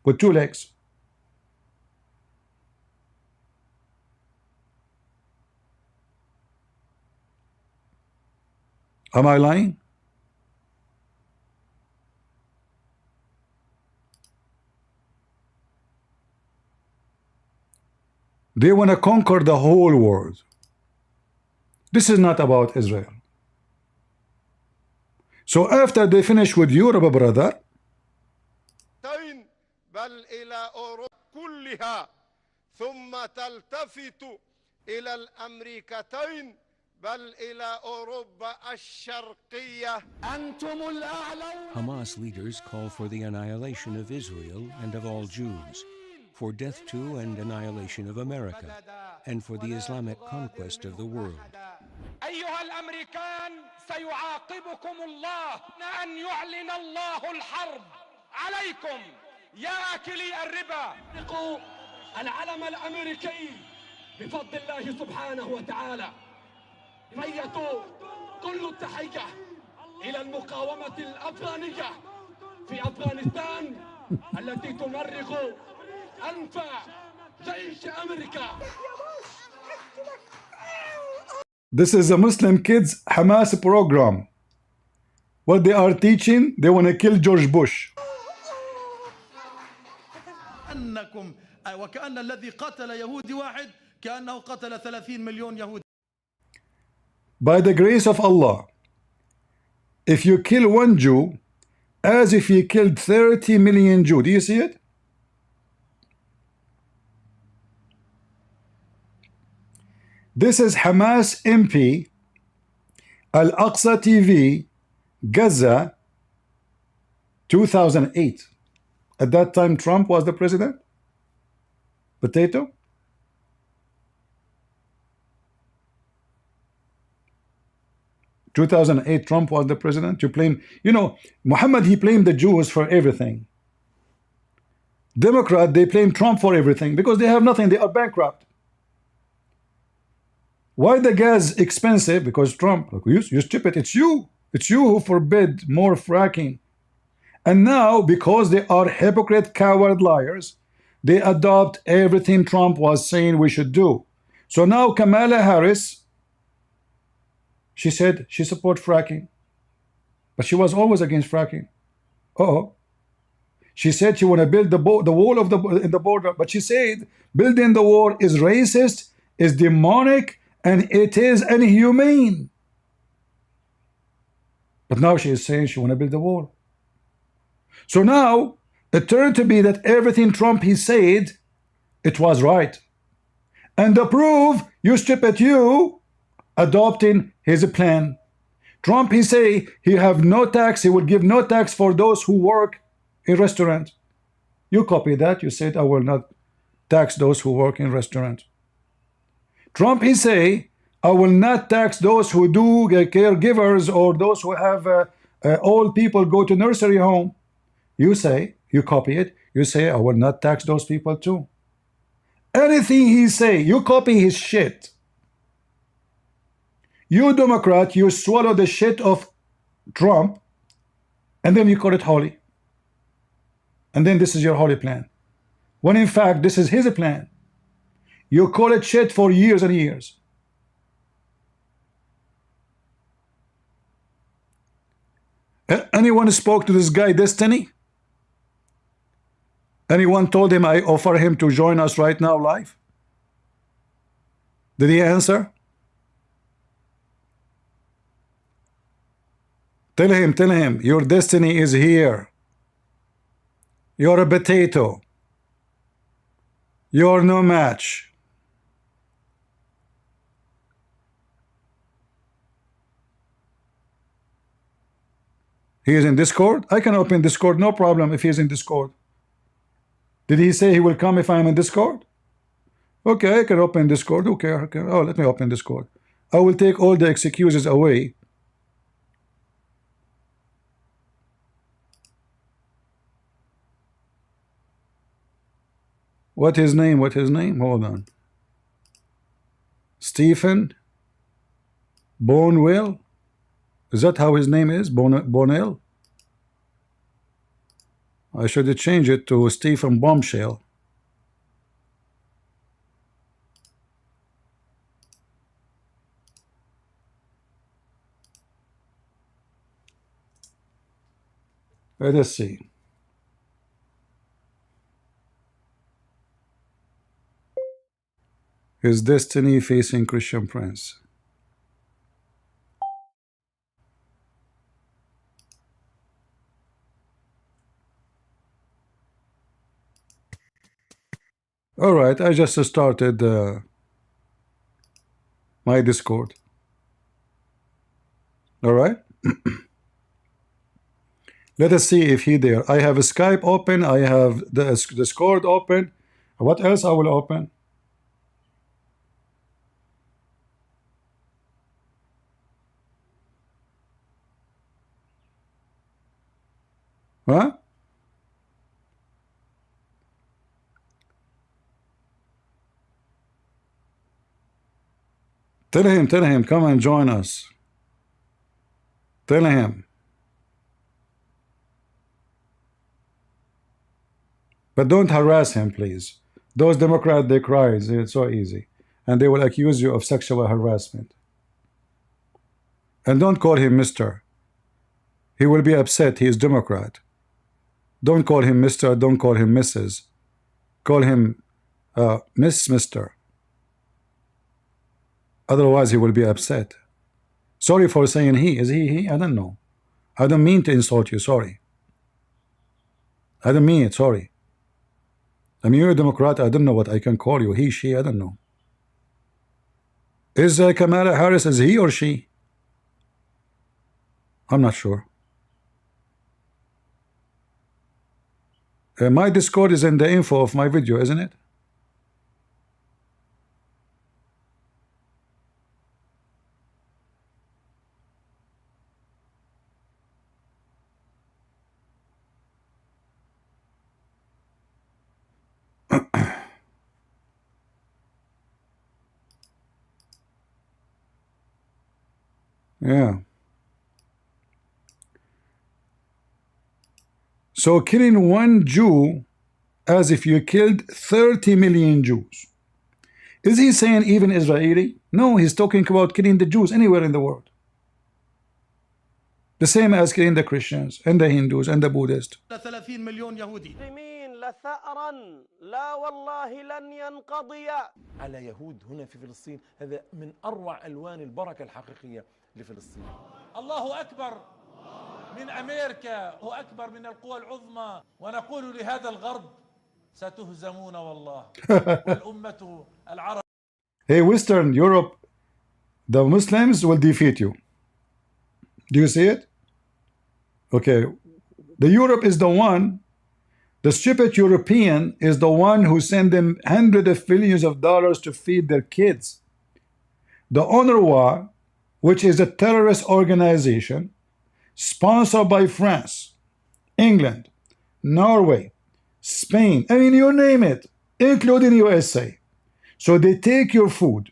with two legs. Am I lying? They want to conquer the whole world. This is not about Israel. So after they finish with Europe, brother, بل إلى أوروبا كلها ثم تلتفت إلى الأمريكتين بل إلى أوروبا الشرقية أنتم الأعلون. Hamas leaders call for the annihilation of Israel and of all Jews, for death to and annihilation of America, and for the Islamic conquest of the world. أيها الأمريكان سيعاقبكم الله أن يعلن الله الحرب عليكم يا آكلي الربا. العلم الأمريكي بفضل الله سبحانه وتعالى. ريتوا كل التحية إلى المقاومة الأفغانية في أفغانستان التي تمرغ أنف جيش أمريكا. This is a Muslim kids Hamas program. What they are teaching, they want to kill George Bush. أنكم وكأن الذي قتل يهودي واحد كأنه قتل 30 مليون يهودي. By the grace of Allah, if you kill one Jew, as if you killed 30 million Jews. Do you see it? This is Hamas MP, Al-Aqsa TV, Gaza, 2008. At that time, Trump was the president. Potato. 2008, Trump was the president. You blame, Muhammad, he blamed the Jews for everything. Democrat, they blame Trump for everything because they have nothing. They are bankrupt. Why the gas expensive? Because Trump. You stupid. It's you. It's you who forbid more fracking. And now, because they are hypocrite, coward liars, they adopt everything Trump was saying we should do. So now Kamala Harris, she said she supports fracking, but she was always against fracking. She said she want to build the wall of the border, but she said building the wall is racist, is demonic, and it is inhumane. But now she is saying she want to build the wall. So now it turned to be that everything Trump he said, it was right. And the proof, you stupid, you adopting his plan. Trump he say he have no tax, he will give no tax for those who work in restaurants. You copy that, you said I will not tax those who work in restaurants. Trump he say I will not tax those who do caregivers or those who have old people go to nursery home. You say, you copy it, you say I will not tax those people too. Anything he say, you copy his shit. You Democrat, you swallow the shit of Trump and then you call it holy. And then this is your holy plan. When in fact this is his plan. You call it shit for years and years. Anyone spoke to this guy Destiny? Anyone told him I offer him to join us right now live? Did he answer? Tell him, your destiny is here. You're a potato. You're no match. He is in Discord? I can open Discord, no problem if he's in Discord. Did he say he will come if I'm in Discord? Okay, I can open Discord. Okay, oh, let me open Discord. I will take all the excuses away. What his name? Hold on. Stephen Bonewell? Is that how his name is? Bonell? I should change it to Stephen Bombshell. Let us see. His destiny facing Christian Prince. All right, I just started my Discord. All right. Let us see if he there. I have a Skype open. I have the Discord open. What else I will open? Huh? Tell him, come and join us. Tell him. But don't harass him, please. Those Democrats, they cry. It's so easy. And they will accuse you of sexual harassment. And don't call him Mr. He will be upset. He is Democrat. Don't call him Mr. Don't call him Mrs. Call him Miss Mr. Otherwise, he will be upset. Sorry for saying he. Is he? I don't know. I don't mean to insult you. Sorry. I don't mean it. Sorry. I mean, you're a Democrat. I don't know what I can call you. He, she, I don't know. Is Kamala Harris, is he or she? I'm not sure. My Discord is in the info of my video, isn't it? Yeah. So killing one Jew as if you killed 30 million Jews. Is he saying even Israeli? No, he's talking about killing the Jews anywhere in the world. The same as killing the Christians and the Hindus and the Buddhists. 30 مليون يهودي لثأرا لا والله لن ينقضي على يهود هنا في فلسطين. هذا من أروع ألوان البركة الحقيقية لفلسطين. الله أكبر من أمريكا وأكبر من القوى العظمى، ونقول لهذا الغرب ستهزمون والله والأمة العرب. Hey, Western Europe, the Muslims will defeat you. Do you see it? Okay, the Europe is the one, the stupid European is the one who sent them hundreds of billions of dollars to feed their kids. The UNRWA, which is a terrorist organization sponsored by France, England, Norway, Spain, I mean, you name it, including USA. So they take your food,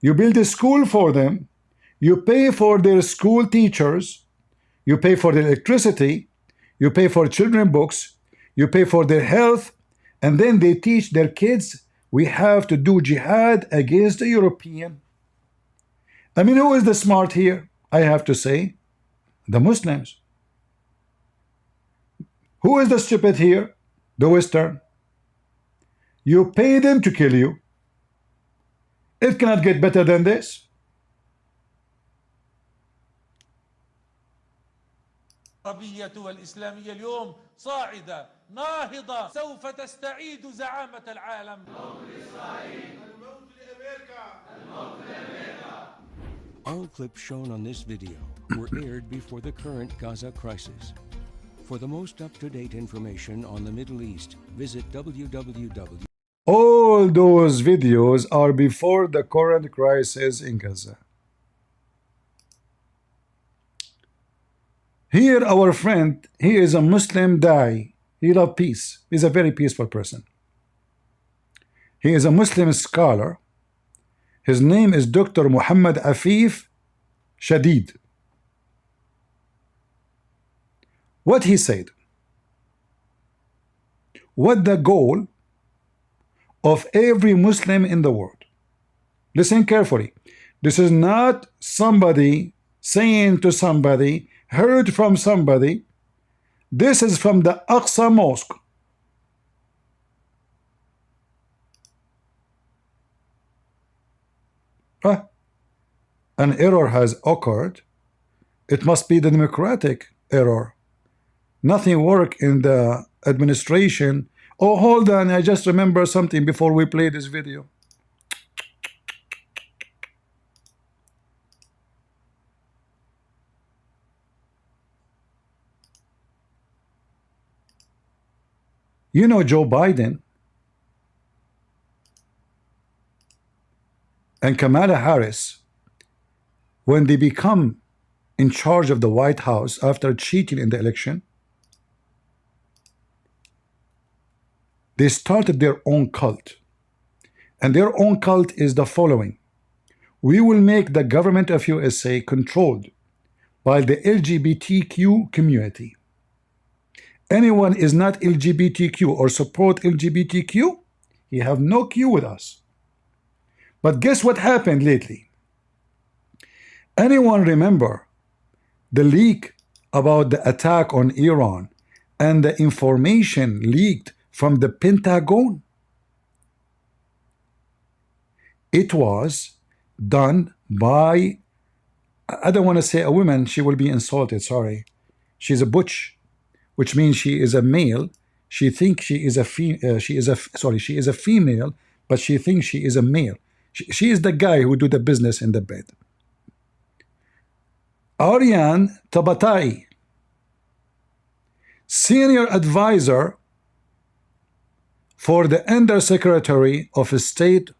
you build a school for them, you pay for their school teachers, you pay for the electricity, you pay for children books, you pay for their health, and then they teach their kids we have to do jihad against the European. I mean, who is the smart here? I have to say, the Muslims. Who is the stupid here? The Western. You pay them to kill you. It cannot get better than this. العربية والإسلامية اليوم صاعدة ناهضة سوف تستعيد زعامة العالم. الموت لإسرائيل، الموت لأمريكا، الموت لأمريكا. All clips shown on this video were aired before the current Gaza crisis. For the most up-to-date information on the Middle East, visit www. All those videos are before the current crisis in Gaza. Here, our friend, he is a Muslim Da'i. He loves peace. He's a very peaceful person. He is a Muslim scholar. His name is Dr. Muhammad Afif Shadid. What he said? What the goal of every Muslim in the world? Listen carefully. This is not somebody saying to somebody, heard from somebody. This is from the Aqsa Mosque. An error has occurred. It must be the democratic error. Nothing worked in the administration. Oh, hold on, I just remember something before we play this video. You know Joe Biden and Kamala Harris, when they become in charge of the White House after cheating in the election, they started their own cult. And their own cult is the following: we will make the government of USA controlled by the LGBTQ community. Anyone is not LGBTQ or support LGBTQ, he have no Q with us. But guess what happened lately? Anyone remember the leak about the attack on Iran and the information leaked from the Pentagon? It was done by, I don't want to say a woman, she will be insulted, sorry. She's a butch, which means she is a male. She thinks she is a she is a female, but she thinks she is a male. She is the guy who do the business in the bed. Aryan Tabatai, senior advisor for the Undersecretary of State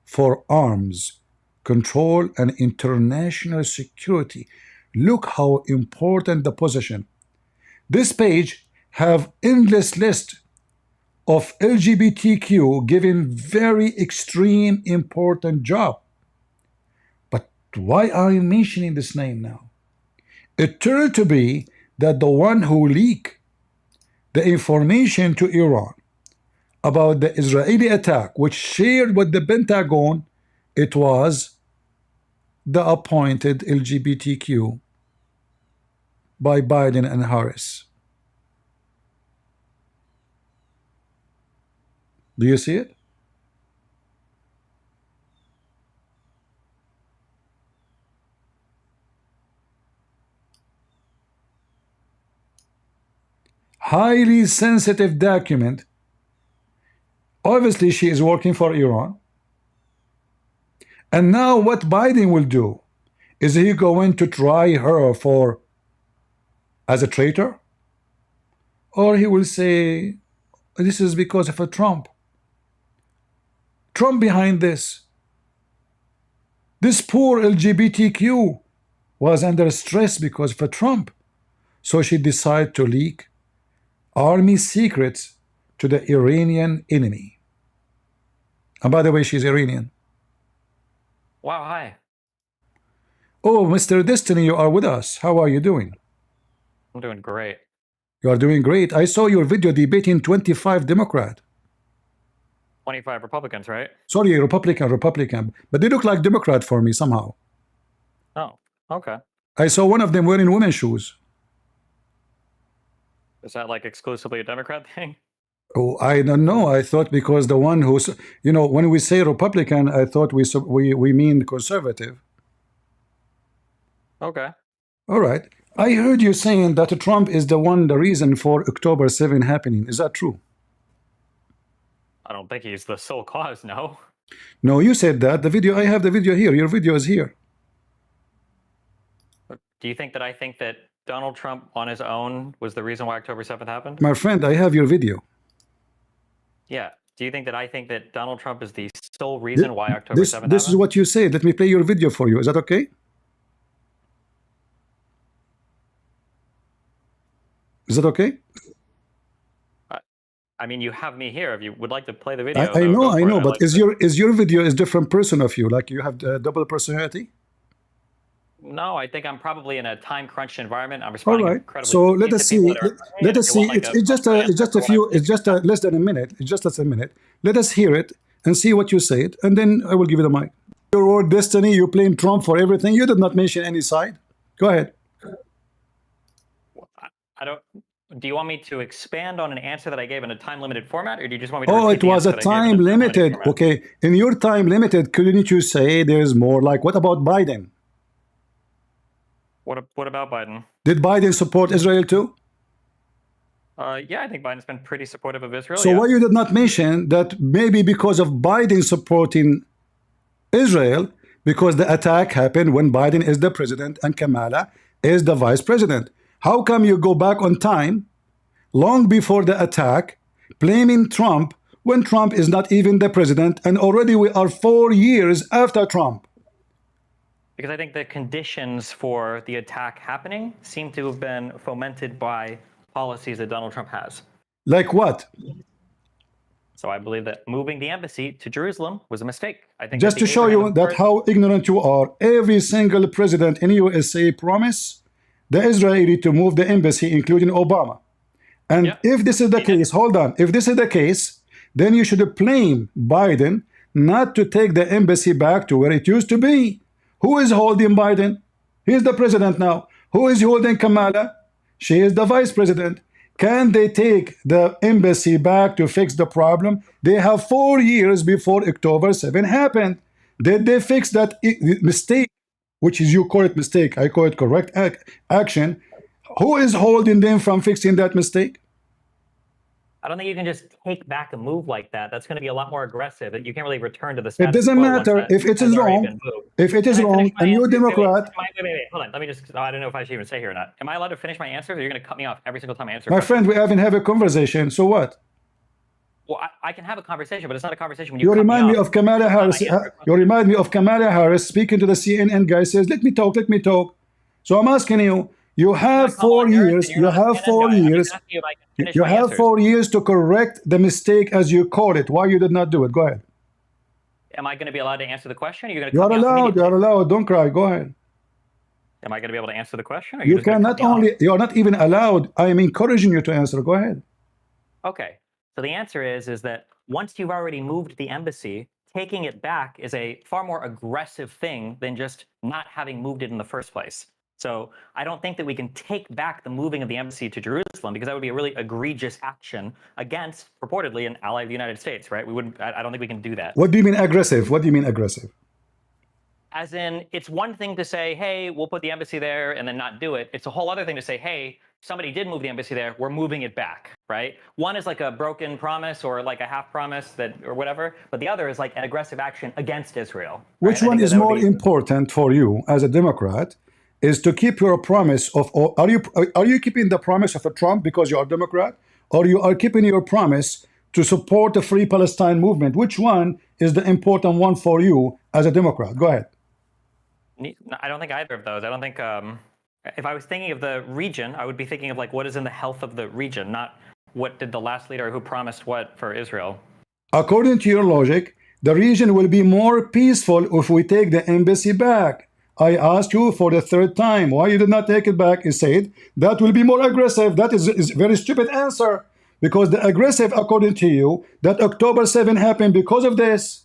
for Arms Control and International Security. Look how important the position. This page have endless list of LGBTQ given very extreme important job. But why are you mentioning this name now? It turned to be that the one who leaked the information to Iran about the Israeli attack, which shared with the Pentagon, it was the appointed LGBTQ by Biden and Harris. Do you see it? Highly sensitive document. Obviously, she is working for Iran. And now what Biden will do? Is he going to try her for as a traitor? Or he will say, this is because of a Trump. Trump behind this. This poor LGBTQ was under stress because of a Trump. So she decided to leak army secrets to the Iranian enemy. And by the way, she's Iranian. Wow, hi. Oh, Mr. Destiny, you are with us. How are you doing? I'm doing great. You are doing great. I saw your video debating 25 Democrat. 25 Republicans, right? Sorry, Republican. But they look like Democrat for me somehow. Oh, okay. I saw one of them wearing women's shoes. Is that like exclusively a Democrat thing? Oh, I don't know. I thought because the one who's, you know, when we say Republican, I thought we mean conservative. Okay. All right. I heard you saying that Trump is the reason for October 7 happening. Is that true? I don't think he's the sole cause, no. No, you said that. The video, I have the video here. Your video is here. Do you think that I think that Donald Trump on his own was the reason why October 7th happened? My friend, I have your video. Yeah. Do you think that I think that Donald Trump is the sole reason why October 7th happened? This is what you said. Let me play your video for you. Is that okay? Is that okay? I mean, you have me here. If you would like to play the video, I know, but is your video is different person of you? Like you have double personality? No, I think I'm probably in a time crunched environment. I'm responding incredibly. So let us see. Let us see. It's just less than a minute. It's just less than a minute. Let us hear it and see what you said, and then I will give you the mic. Your word Destiny. You blame Trump for everything. You did not mention any side. Go ahead. I don't. Do you want me to expand on an answer that I gave in a time-limited format, or do you just want me to? Oh, it was a time-limited. Okay, in your time-limited, couldn't you say there's more? Like, what about Biden? What about Biden? Did Biden support Israel too? Yeah, I think Biden's been pretty supportive of Israel. So why you did not mention that maybe because of Biden supporting Israel, because the attack happened when Biden is the president and Kamala is the vice president? How come you go back on time, long before the attack, blaming Trump when Trump is not even the president, and already we are 4 years after Trump? Because I think the conditions for the attack happening seem to have been fomented by policies that Donald Trump has. Like what? So I believe that moving the embassy to Jerusalem was a mistake. I think just to show you that how ignorant you are, every single president in USA promised the Israeli to move the embassy, including Obama. And if this is the case, hold on, if this is the case, then you should blame Biden not to take the embassy back to where it used to be. Who is holding Biden? He's the president now. Who is holding Kamala? She is the vice president. Can they take the embassy back to fix the problem? They have 4 years before October 7 happened. Did they fix that mistake, which is you call it mistake, I call it correct action? Who is holding them from fixing that mistake? I don't think you can just take back a move like that. That's going to be a lot more aggressive. You can't really return to the status It doesn't quo matter if it is wrong. If it is wrong, and you're Democrat. Wait, hold on. Let me just. Oh, I don't know if I should even stay here or not. Am I allowed to finish my answers, or you're going to cut me off every single time I answer? My friend, we haven't had a conversation. So what? Well, I can have a conversation, but it's not a conversation when you remind me of Kamala Harris. You remind me of Kamala Harris speaking to the CNN guy. Says, "Let me talk. Let me talk." So I'm asking you. You have 4 years. You have 4 years. You have 4 years to correct the mistake, as you call it. Why you did not do it? Go ahead. Am I going to be allowed to answer the question? Or you're going to you are allowed. You are allowed. Don't cry. Go ahead. Am I going to be able to answer the question? Or you can not only. You are not even allowed. I am encouraging you to answer. Go ahead. Okay. So the answer is that once you've already moved the embassy, taking it back is a far more aggressive thing than just not having moved it in the first place. So I don't think that we can take back the moving of the embassy to Jerusalem, because that would be a really egregious action against purportedly an ally of the United States, right? We wouldn't. I don't think we can do that. What do you mean aggressive? What do you mean aggressive? As in, it's one thing to say, hey, we'll put the embassy there and then not do it. It's a whole other thing to say, hey, somebody did move the embassy there, we're moving it back, right? One is like a broken promise or like a half promise that or whatever, but the other is like an aggressive action against Israel. Which one is more important for you as a Democrat? Is to keep your promise of, are you keeping the promise of a Trump because you are Democrat, or you are keeping your promise to support the Free Palestine movement? Which one is the important one for you as a Democrat? Go ahead. I don't think either of those. I don't think, if I was thinking of the region, I would be thinking of like what is in the health of the region, not what did the last leader who promised what for Israel. According to your logic, the region will be more peaceful if we take the embassy back. I asked you for the 3rd time why you did not take it back. You said that will be more aggressive. That is a very stupid answer, because the aggressive, according to you, that October 7 happened because of this.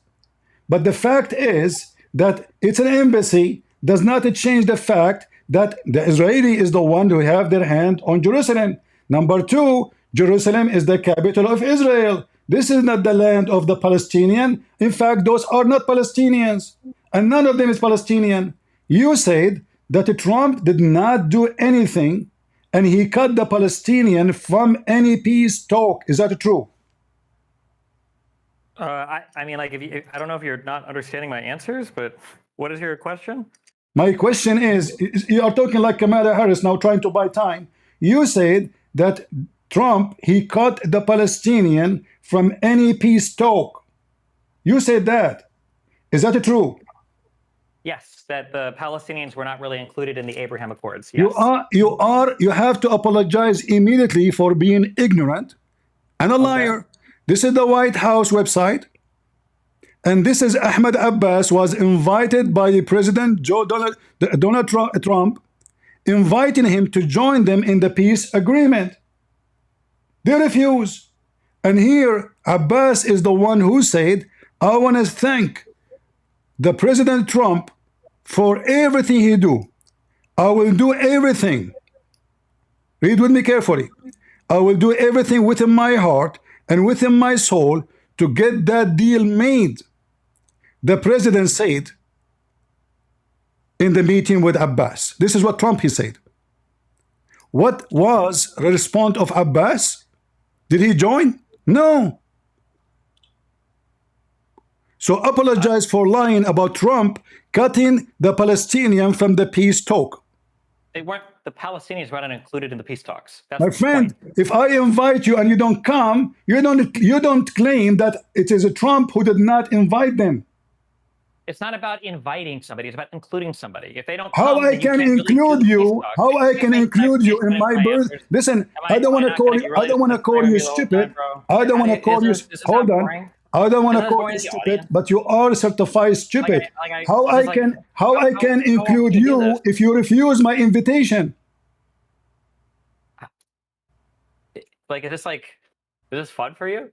But the fact is that it's an embassy does not change the fact that the Israeli is the one who have their hand on Jerusalem. Number 2, Jerusalem is the capital of Israel. This is not the land of the Palestinian. In fact, those are not Palestinians, and none of them is Palestinian. You said that Trump did not do anything, and he cut the Palestinian from any peace talk. Is that true? I mean, like, I don't know if you're not understanding my answers, but what is your question? My question is, you are talking like Kamala Harris now, trying to buy time. You said that Trump, he cut the Palestinian from any peace talk. You said that. Is that true? Yes, that the Palestinians were not really included in the Abraham Accords. Yes. You have to apologize immediately for being ignorant and a liar. Okay. This is the White House website, and this is Ahmed Abbas was invited by the President Donald Trump, inviting him to join them in the peace agreement. They refuse. And here Abbas is the one who said, I want to thank the President Trump for everything he do. I will do everything. Read with me carefully. I will do everything within my heart and within my soul to get that deal made. The president said in the meeting with Abbas. This is what Trump he said. What was the response of Abbas? Did he join? No. So apologize for lying about Trump cutting the Palestinian from the peace talk. They weren't, the Palestinians were not included in the peace talks. That's my friend, if I invite you and you don't come, you don't claim that it is a Trump who did not invite them. It's not about inviting somebody, it's about including somebody. If they don't how come, I can include you, how I can include you in my birth. Listen, I don't want to call you, I don't want to call you stupid. I don't want to call you, hold on. I don't want to call you stupid, but you are certified stupid. How I can include you if you refuse my invitation? Like, is this fun for you?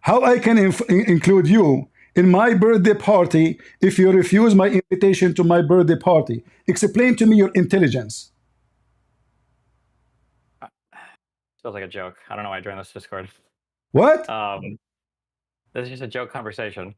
How I can include you in my birthday party if you refuse my invitation to my birthday party? Explain to me your intelligence. Feels like a joke. I don't know why I joined this Discord. What? This is just a joke conversation.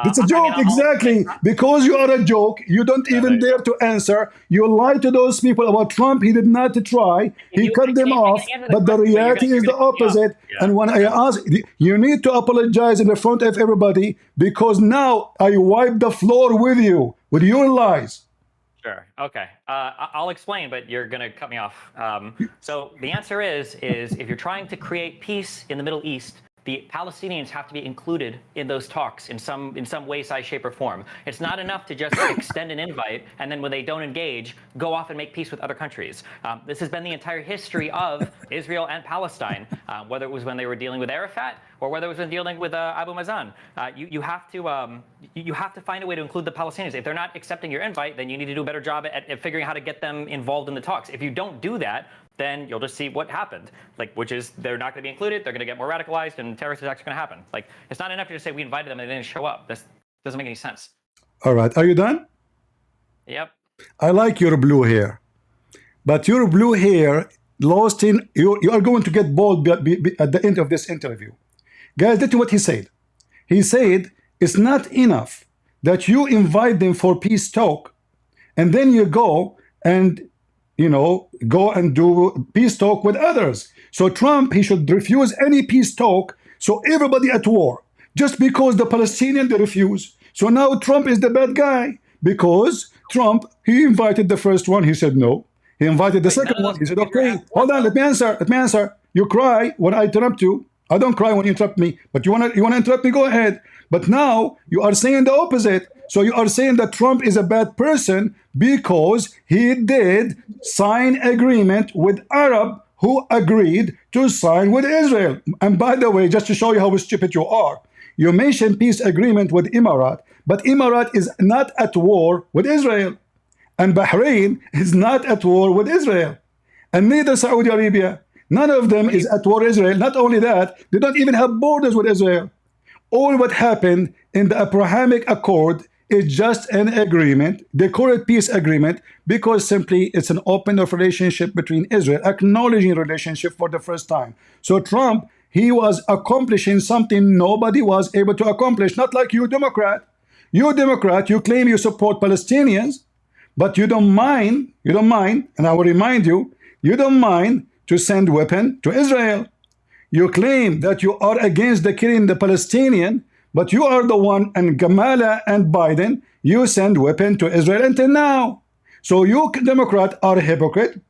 It's a joke, exactly. Because you are a joke, you don't even dare to answer. You lie to those people about Trump. He did not try. He cut them off. But the reality is the opposite. And when I ask, you need to apologize in the front of everybody because now I wipe the floor with you, with your lies. Sure. Okay. I'll explain, but you're going to cut me off. So the answer is if you're trying to create peace in the Middle East, the Palestinians have to be included in those talks in some way, size, shape, or form. It's not enough to just extend an invite and then when they don't engage, go off and make peace with other countries. This has been the entire history of Israel and Palestine, whether it was when they were dealing with Arafat or whether it was when dealing with Abu Mazen. You have to find a way to include the Palestinians. If they're not accepting your invite, then you need to do a better job at figuring out how to get them involved in the talks. If you don't do that, then you'll just see what happened, which is they're not going to be included, they're going to get more radicalized, and terrorist attacks are going to happen. It's not enough to just say we invited them and they didn't show up. This doesn't make any sense. All right, are you done? Yep. I like your blue hair, but your blue hair lost in, you are going to get bald at the end of this interview. Guys, listen to what he said. He said, it's not enough that you invite them for peace talk, and then you go and go and do peace talk with others. So Trump, he should refuse any peace talk. So everybody at war, just because the Palestinians, they refuse. So now Trump is the bad guy because Trump, he invited the first one. He said no. He invited the second one. He said, okay, hold on, let me answer. You cry when I interrupt you. I don't cry when you interrupt me, but you want to interrupt me, go ahead. But now you are saying the opposite. So you are saying that Trump is a bad person because he did sign agreement with Arab who agreed to sign with Israel. And by the way, just to show you how stupid you are, you mentioned peace agreement with Emirat, but Emirat is not at war with Israel. And Bahrain is not at war with Israel. And neither Saudi Arabia. None of them is at war with Israel. Not only that, they don't even have borders with Israel. All what happened in the Abrahamic Accord is just an agreement. They call it peace agreement because simply it's an open of relationship between Israel, acknowledging relationship for the first time. So Trump, he was accomplishing something nobody was able to accomplish, not like you Democrat. You Democrat, you claim you support Palestinians, but you don't mind, and I will remind you, you don't mind to send weapon to Israel. You claim that you are against the killing the Palestinian, but you are the one, and Kamala and Biden, you send weapon to Israel until now. So you Democrat are a hypocrite,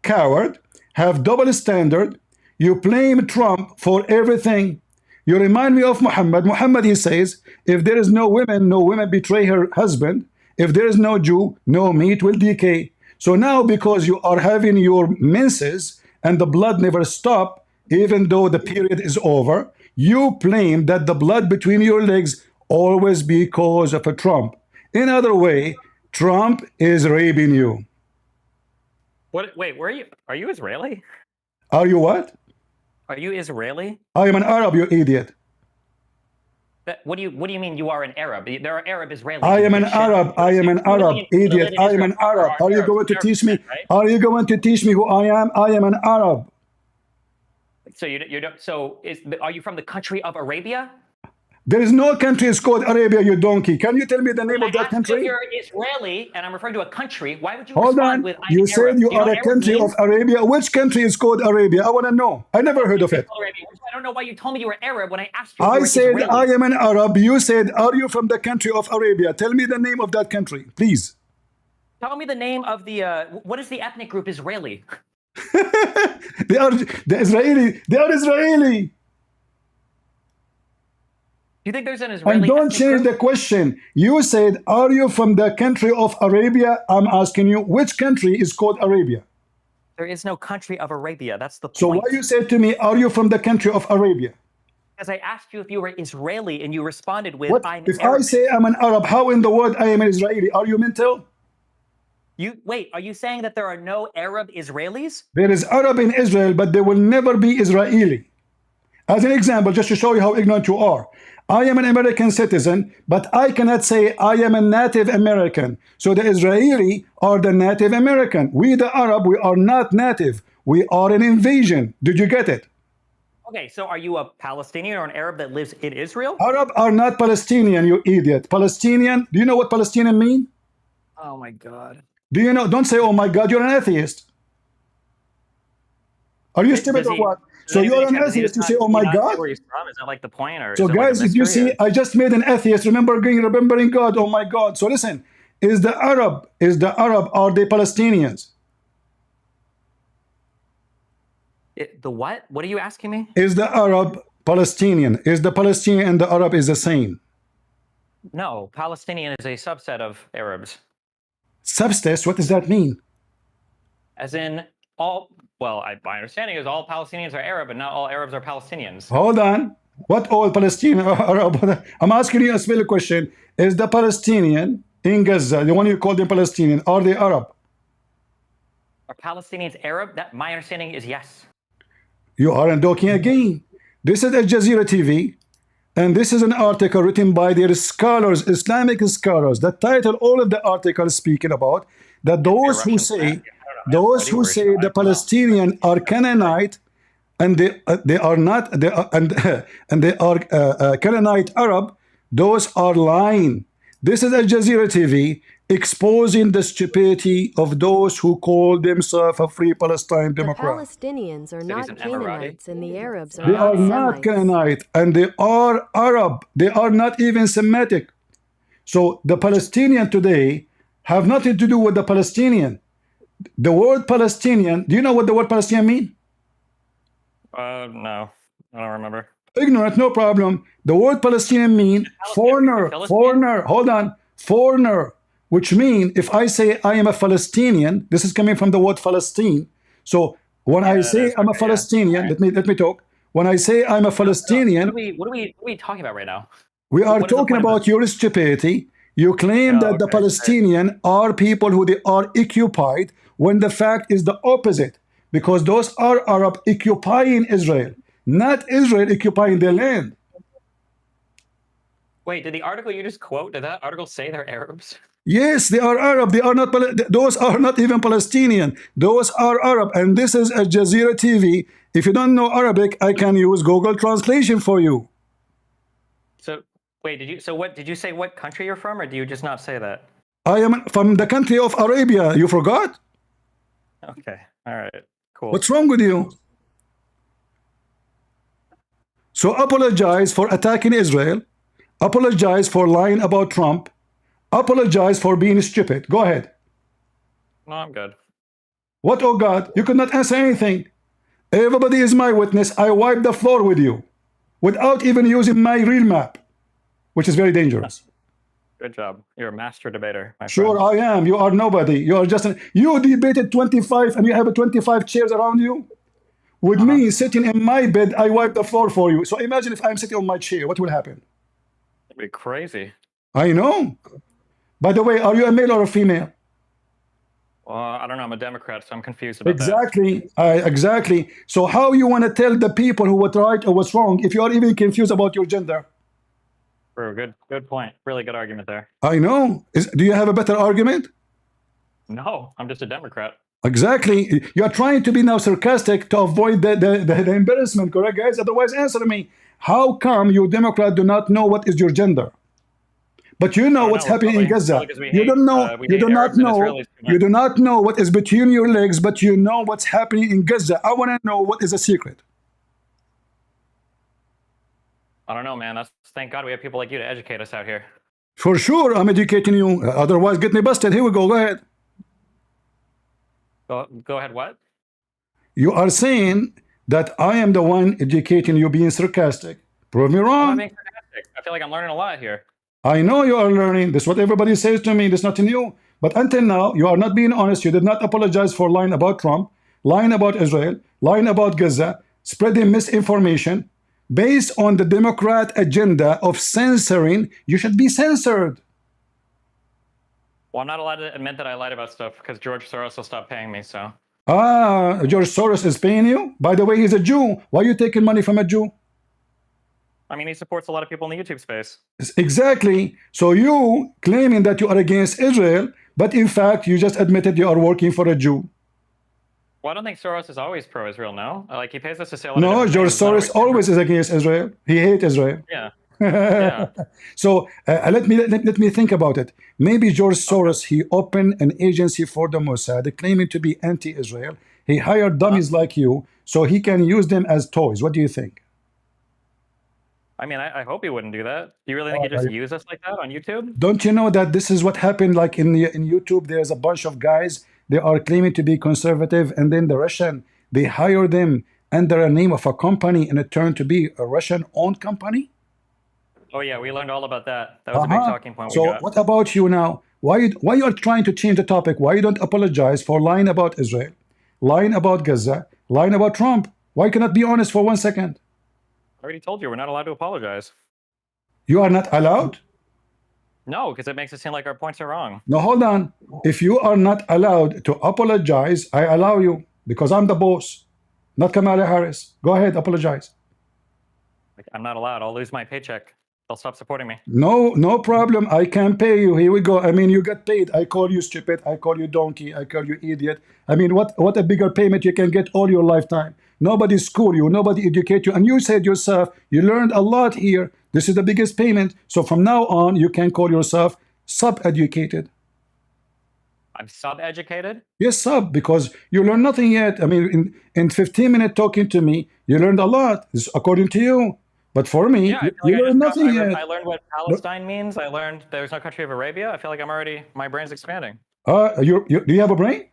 coward, have double standard. You blame Trump for everything. You remind me of Muhammad. Muhammad, he says, if there is no women betray her husband. If there is no Jew, no meat will decay. So now because you are having your menses and the blood never stop, even though the period is over, you claim that the blood between your legs always because of a Trump. In other way, Trump is raping you. What? Wait, where are you? Are you Israeli? Are you what? Are you Israeli? I am an Arab, you idiot. What do you mean you are an Arab? There are Arab Israelis. I am an Arab. I am an Arab, idiot. I am an Arab. Are you going to teach me? Are you going to teach me who I am? I am an Arab. So you don't. So are you from the country of Arabia? There is no country is called Arabia, you donkey. Can you tell me the name of that country? If you're Israeli, and I'm referring to a country, why would you Hold respond on. with I'm You an said Arab? you Do know are a Arab country means? of Arabia. Which country is called Arabia? I want to know. I never heard of it. I don't know why you told me you were Arab when I asked you. If I you were said Israeli. I am an Arab. You said, are you from the country of Arabia? Tell me the name of that country, please. Tell me the name of the. What is the ethnic group Israeli? They are the Israeli. They are Israeli. Do you think there's an Israeli? And don't change the question. You said, are you from the country of Arabia? I'm asking you, which country is called Arabia? There is no country of Arabia. That's the point. So why you said to me, are you from the country of Arabia? Because I asked you if you were Israeli, and you responded with, What? "I'm If Arab." I say I'm an Arab, how in the world I am an Israeli? Are you mental? Wait. Are you saying that there are no Arab Israelis? There is Arab in Israel, but there will never be Israeli. As an example, just to show you how ignorant you are, I am an American citizen, but I cannot say I am a Native American. So the Israeli are the Native American. We, the Arab, we are not native. We are an invasion. Did you get it? Okay, so are you a Palestinian or an Arab that lives in Israel? Arab are not Palestinian, you idiot. Palestinian, do you know what Palestinian mean? Oh my God. Do you know? Don't say, oh my God, you're an atheist. Are you stupid or what? So you're an atheist, you say, oh my God? Where he's from? Is that like the point? Or So guys, if you see, I just made an atheist, remembering God, oh my God. So listen, is the Arab, are they Palestinians? The what? What are you asking me? Is the Arab Palestinian? Is the Palestinian and the Arab is the same? No, Palestinian is a subset of Arabs. Subset, what does that mean? As in all, well, my understanding is all Palestinians are Arab, but not all Arabs are Palestinians. Hold on. What all Palestinian Arab? I'm asking you a simple question. Is the Palestinian in Gaza, the one you call them Palestinian, are they Arab? Are Palestinians Arab? That my understanding is yes. You aren't talking again. This is Al Jazeera TV, and this is an article written by their scholars, Islamic scholars. The title, all of the articles speaking about that those who say the Palestinian are Canaanite, and they are not, and they are Canaanite Arab. Those are lying. This is Al Jazeera TV exposing the stupidity of those who call themselves a free Palestine Democrat. The Palestinians are not Canaanites and the Arabs are They are not Canaanite and they are Arab. They are not even Semitic. So the Palestinian today have nothing to do with the Palestinian. The word Palestinian, do you know what the word Palestinian mean? No, I don't remember. Ignorant, no problem. The word Palestinian mean foreigner, hold on, foreigner, which mean if I say I am a Palestinian, this is coming from the word Palestine. So when I say I'm a Palestinian, let me talk. When I say I'm a Palestinian, what are we talking about right now? We are talking about your stupidity. You claim that the Palestinian are people who they are occupied, when the fact is the opposite, because those are Arab occupying Israel, not Israel occupying their land. Wait, did the article you just quote, did that article say they're Arabs? Yes, they are Arab. They are not. Those are not even Palestinian. Those are Arab, and this is Al Jazeera TV. If you don't know Arabic, I can use Google Translation for you. So wait, did you say what country you're from, or do you just not say that? I am from the country of Arabia. You forgot? Okay, all right, cool. What's wrong with you? So apologize for attacking Israel. Apologize for lying about Trump. Apologize for being stupid. Go ahead. No, I'm good. What, oh God? You could not answer anything. Everybody is my witness. I wiped the floor with you without even using my real map, which is very dangerous. Good job. You're a master debater, my Sure, friend. I am. You are nobody. You are just you debated 25 and you have 25 chairs around you. With me sitting in my bed, I wipe the floor for you. So imagine if I'm sitting on my chair, what will happen? It'd be crazy. I know. By the way, are you a male or a female? Well, I don't know. I'm a Democrat, so I'm confused about Exactly. Exactly. So how you want to tell the people who was right or was wrong if you are even confused about your gender? Good point. Really good argument there. I know. Do you have a better argument? No, I'm just a Democrat. Exactly. You are trying to be now sarcastic to avoid the embarrassment, correct, guys? Otherwise, answer me. How come you Democrat do not know what is your gender? But you know what's happening in Gaza. You don't know. You do not know. You do not know what is between your legs, but you know what's happening in Gaza. I want to know what is the secret. I don't know, man. Thank God we have people like you to educate us out here. For sure, I'm educating you. Otherwise, get me busted. Here we go. Go ahead. Go ahead. What? You are saying that I am the one educating you, being sarcastic. Prove me wrong. I'm not being sarcastic. I feel like I'm learning a lot here. I know you are learning. This is what everybody says to me. This is nothing new. But until now, you are not being honest. You did not apologize for lying about Trump, lying about Israel, lying about Gaza, spreading misinformation. Based on the Democrat agenda of censoring, you should be censored. Well, I'm not allowed to admit that I lied about stuff because George Soros will stop paying me, so. George Soros is paying you? By the way, he's a Jew. Why are you taking money from a Jew? I mean, he supports a lot of people in the YouTube space. Exactly. So you claiming that you are against Israel, but in fact, you just admitted you are working for a Jew. Well, I don't think Soros is always pro-Israel, no? Like, he pays us to say a lot of No, different George things. He's not Soros always is against Israel. He hates Israel. Yeah. Yeah. So let me think about it. Maybe George Soros, he opened an agency for the Mossad, claiming to be anti-Israel. He hired dummies like you, so he can use them as toys. What do you think? I mean, I hope he wouldn't do that. Do you really think he'd just use us like that on YouTube? Don't you know that this is what happened? Like in YouTube, there's a bunch of guys. They are claiming to be conservative, and then the Russian, they hire them under a name of a company, and it turned to be a Russian-owned company. Oh yeah, we learned all about that. That was a big talking point we So got. what about you now? Why you are trying to change the topic? Why you don't apologize for lying about Israel, lying about Gaza, lying about Trump? Why cannot be honest for 1 second? I already told you we're not allowed to apologize. You are not allowed? No, because it makes it seem like our points are wrong. No, hold on. If you are not allowed to apologize, I allow you because I'm the boss, not Kamala Harris. Go ahead, apologize. Like, I'm not allowed. I'll lose my paycheck. They'll stop supporting me. No problem. I can pay you. Here we go. I mean, you get paid. I call you stupid. I call you donkey. I call you idiot. I mean, what a bigger payment you can get all your lifetime. Nobody school you. Nobody educate you. And you said yourself, you learned a lot here. This is the biggest payment. So from now on, you can call yourself sub-educated. I'm sub-educated? Yes, sub, because you learned nothing yet. I mean, in 15 minutes talking to me, you learned a lot. This is according to you. But for me, Yeah, you learned nothing yet. I learned what Palestine means. I learned there's no country of Arabia. I feel like my brain's expanding. Do you have a brain?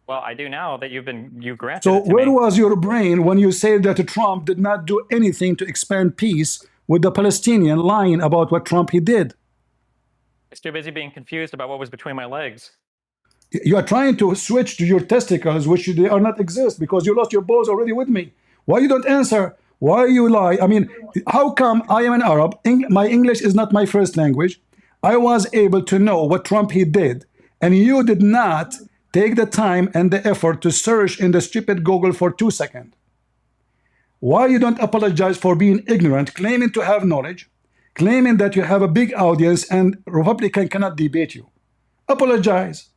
Well, I do now that you granted So it to where me. was your brain when you said that Trump did not do anything to expand peace with the Palestinian, lying about what Trump he did? I was too busy being confused about what was between my legs. You are trying to switch to your testicles, which they are not exist because you lost your balls already with me. Why you don't answer? Why you lie? I mean, how come I am an Arab? My English is not my first language. I was able to know what Trump he did, and you did not take the time and the effort to search in the stupid Google for 2 seconds. Why you don't apologize for being ignorant, claiming to have knowledge, claiming that you have a big audience and Republican cannot debate you? Apologize.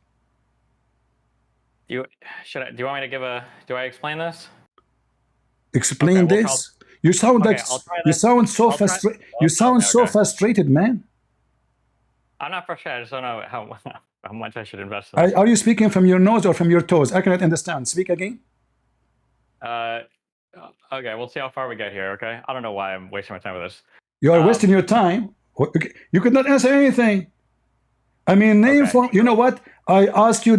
Do you want me to do I explain this? Explain Okay, this. You sound like you sound so frustrated. You sound so frustrated, man. I'm not frustrated. I just don't know how much I should invest in this. Are you speaking from your nose or from your toes? I cannot understand. Speak again. Okay, we'll see how far we get here. Okay, I don't know why I'm wasting my time with this. You are wasting your time. You could not answer anything. I mean, you know what? I asked you.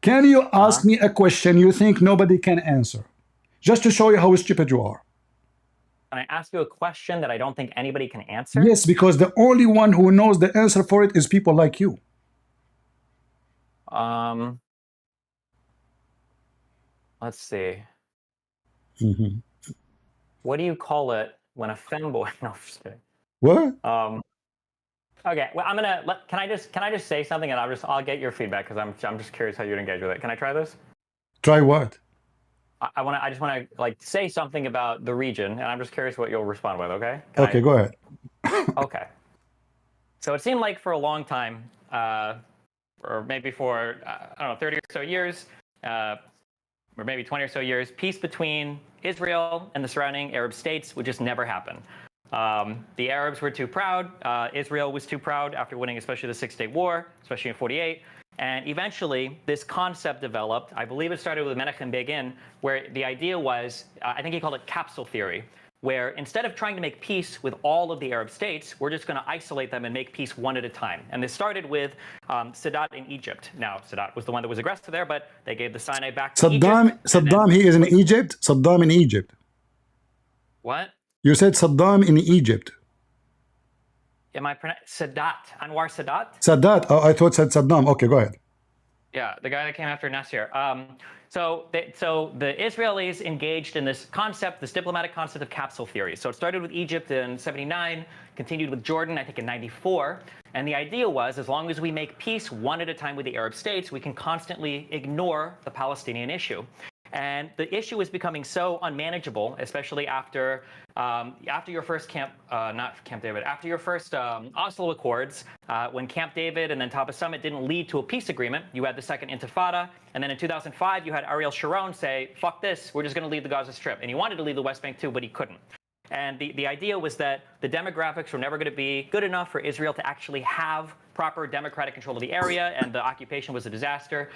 Can you ask me a question you think nobody can answer, just to show you how stupid you are? Can I ask you a question that I don't think anybody can answer? Yes, because the only one who knows the answer for it is people like you. Let's see. What do you call it when a femboy? No, I'm just kidding. What? Okay, well, can I just say something and I'll get your feedback because I'm just curious how you'd engage with it. Can I try this? Try what? I just want to like say something about the region, and I'm just curious what you'll respond with. Okay. Okay, go ahead. Okay. So it seemed like for a long time, or maybe for I don't know, 30 or so years, or maybe 20 or so years, peace between Israel and the surrounding Arab states would just never happen. The Arabs were too proud. Israel was too proud after winning, especially the Six-Day War, especially in '48. And eventually, this concept developed. I believe it started with Menachem Begin, where the idea was, I think he called it capsule theory, where instead of trying to make peace with all of the Arab states, we're just going to isolate them and make peace one at a time. And this started with Sadat in Egypt. Now, Sadat was the one that was aggressive there, but they gave the Sinai back to Egypt. Saddam, he is in Egypt? Saddam in Egypt. What? You said Saddam in Egypt. Am I pronouncing Sadat? Anwar Sadat? Sadat. Oh, I thought said Saddam. Okay, go ahead. Yeah, the guy that came after Nasser. So the Israelis engaged in this concept, this diplomatic concept of capsule theory. So it started with Egypt in '79, continued with Jordan, I think in '94. And the idea was, as long as we make peace one at a time with the Arab states, we can constantly ignore the Palestinian issue. And the issue is becoming so unmanageable, especially after your first after your first Oslo Accords, when Camp David and then Taba Summit didn't lead to a peace agreement. You had the second Intifada, and then in 2005 you had Ariel Sharon say, "Fuck this, we're just going to leave the Gaza Strip," and he wanted to leave the West Bank too, but he couldn't. And the idea was that the demographics were never going to be good enough for Israel to actually have proper democratic control of the area, and the occupation was a disaster.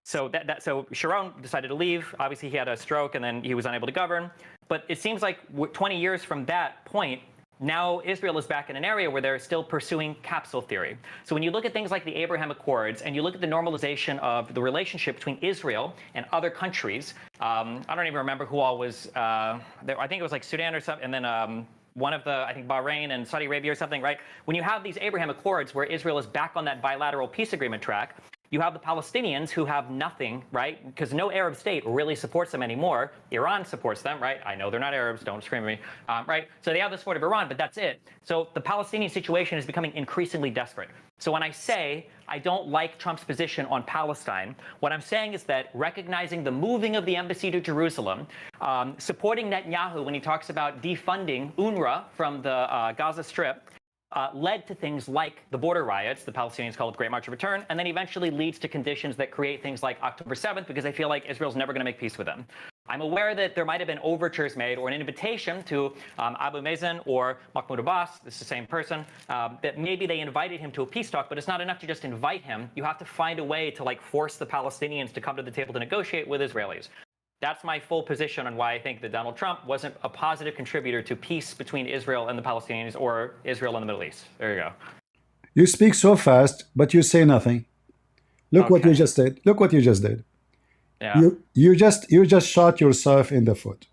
So so Sharon decided to leave. Obviously, he had a stroke, and then he was unable to govern. But it seems like 20 years from that point, now Israel is back in an area where they're still pursuing capsule theory. So when you look at things like the Abraham Accords, and you look at the normalization of the relationship between Israel and other countries, I don't even remember who all was there. I think it was like Sudan or something, and then one of the, I think Bahrain and Saudi Arabia or something, right? When you have these Abraham Accords where Israel is back on that bilateral peace agreement track, you have the Palestinians who have nothing, right? Because no Arab state really supports them anymore. Iran supports them, right? I know they're not Arabs, don't scream at me, right? So they have the support of Iran, but that's it. So the Palestinian situation is becoming increasingly desperate. So when I say I don't like Trump's position on Palestine, what I'm saying is that recognizing the moving of the embassy to Jerusalem, supporting Netanyahu when he talks about defunding UNRWA from the Gaza Strip, led to things like the border riots, the Palestinians call it Great March of Return, and then eventually leads to conditions that create things like October 7th, because they feel like Israel's never going to make peace with them. I'm aware that there might have been overtures made or an invitation to Abu Mazen or Mahmoud Abbas, this is the same person, that maybe they invited him to a peace talk, but it's not enough to just invite him. You have to find a way to force the Palestinians to come to the table to negotiate with Israelis. That's my full position on why I think that Donald Trump wasn't a positive contributor to peace between Israel and the Palestinians, or Israel and the Middle East. There you go. You speak so fast, but you say nothing. Look what you just did. Look what you just did. Yeah. You just shot yourself in the foot.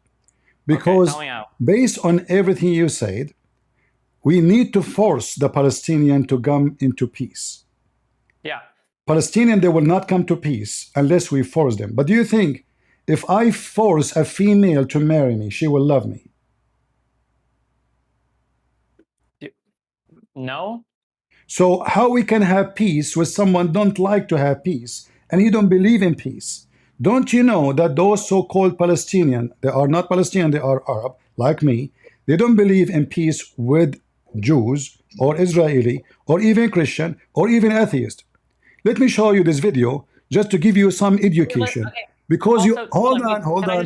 Because based on everything you said, we need to force the Palestinian to come into peace. Yeah. Palestinian, they will not come to peace unless we force them. But do you think if I force a female to marry me, she will love me? No. So how we can have peace with someone don't like to have peace and he don't believe in peace? Don't you know that those so-called Palestinian, they are not Palestinian, they are Arab, like me, they don't believe in peace with Jews or Israeli or even Christian or even atheist. Let me show you this video just to give you some education. Because also, you hold on.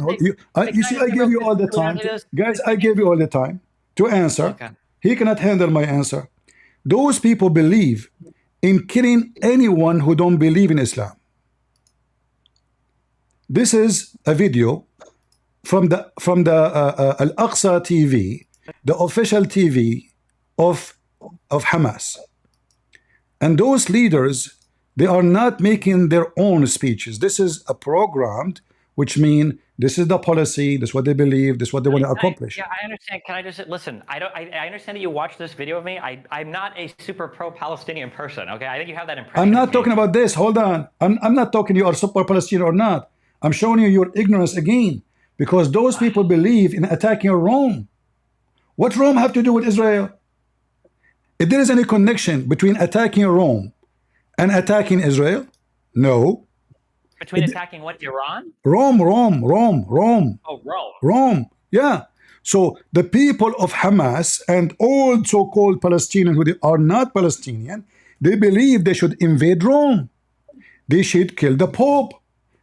You see, I gave you all the time, guys. I gave you all the time to answer. He cannot handle my answer. Those people believe in killing anyone who don't believe in Islam. This is a video from the Al-Aqsa TV, the official TV of Hamas, and those leaders, they are not making their own speeches. This is a programmed, which means this is the policy, this is what they believe, this is what they want to accomplish. Yeah, I understand. Can I just listen? I understand that you watched this video of me. I'm not a super pro-Palestinian person. Okay, I think you have that impression. I'm not talking about this. Hold on. I'm not talking you are super Palestinian or not. I'm showing you your ignorance again, because those people believe in attacking Rome. What Rome have to do with Israel? If there is any connection between attacking Rome and attacking Israel? No. Between attacking what, Iran? Rome. Oh, Rome. Rome, yeah. So the people of Hamas and all so-called Palestinians who are not Palestinian, they believe they should invade Rome. They should kill the Pope.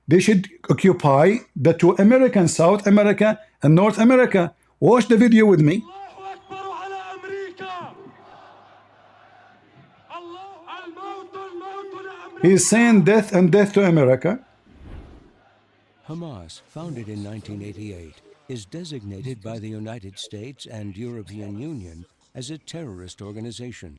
They should occupy the two Americans, South America and North America. Watch the video with me. He's saying death and death to America. Hamas, founded in 1988, is designated by the United States and European Union as a terrorist organization.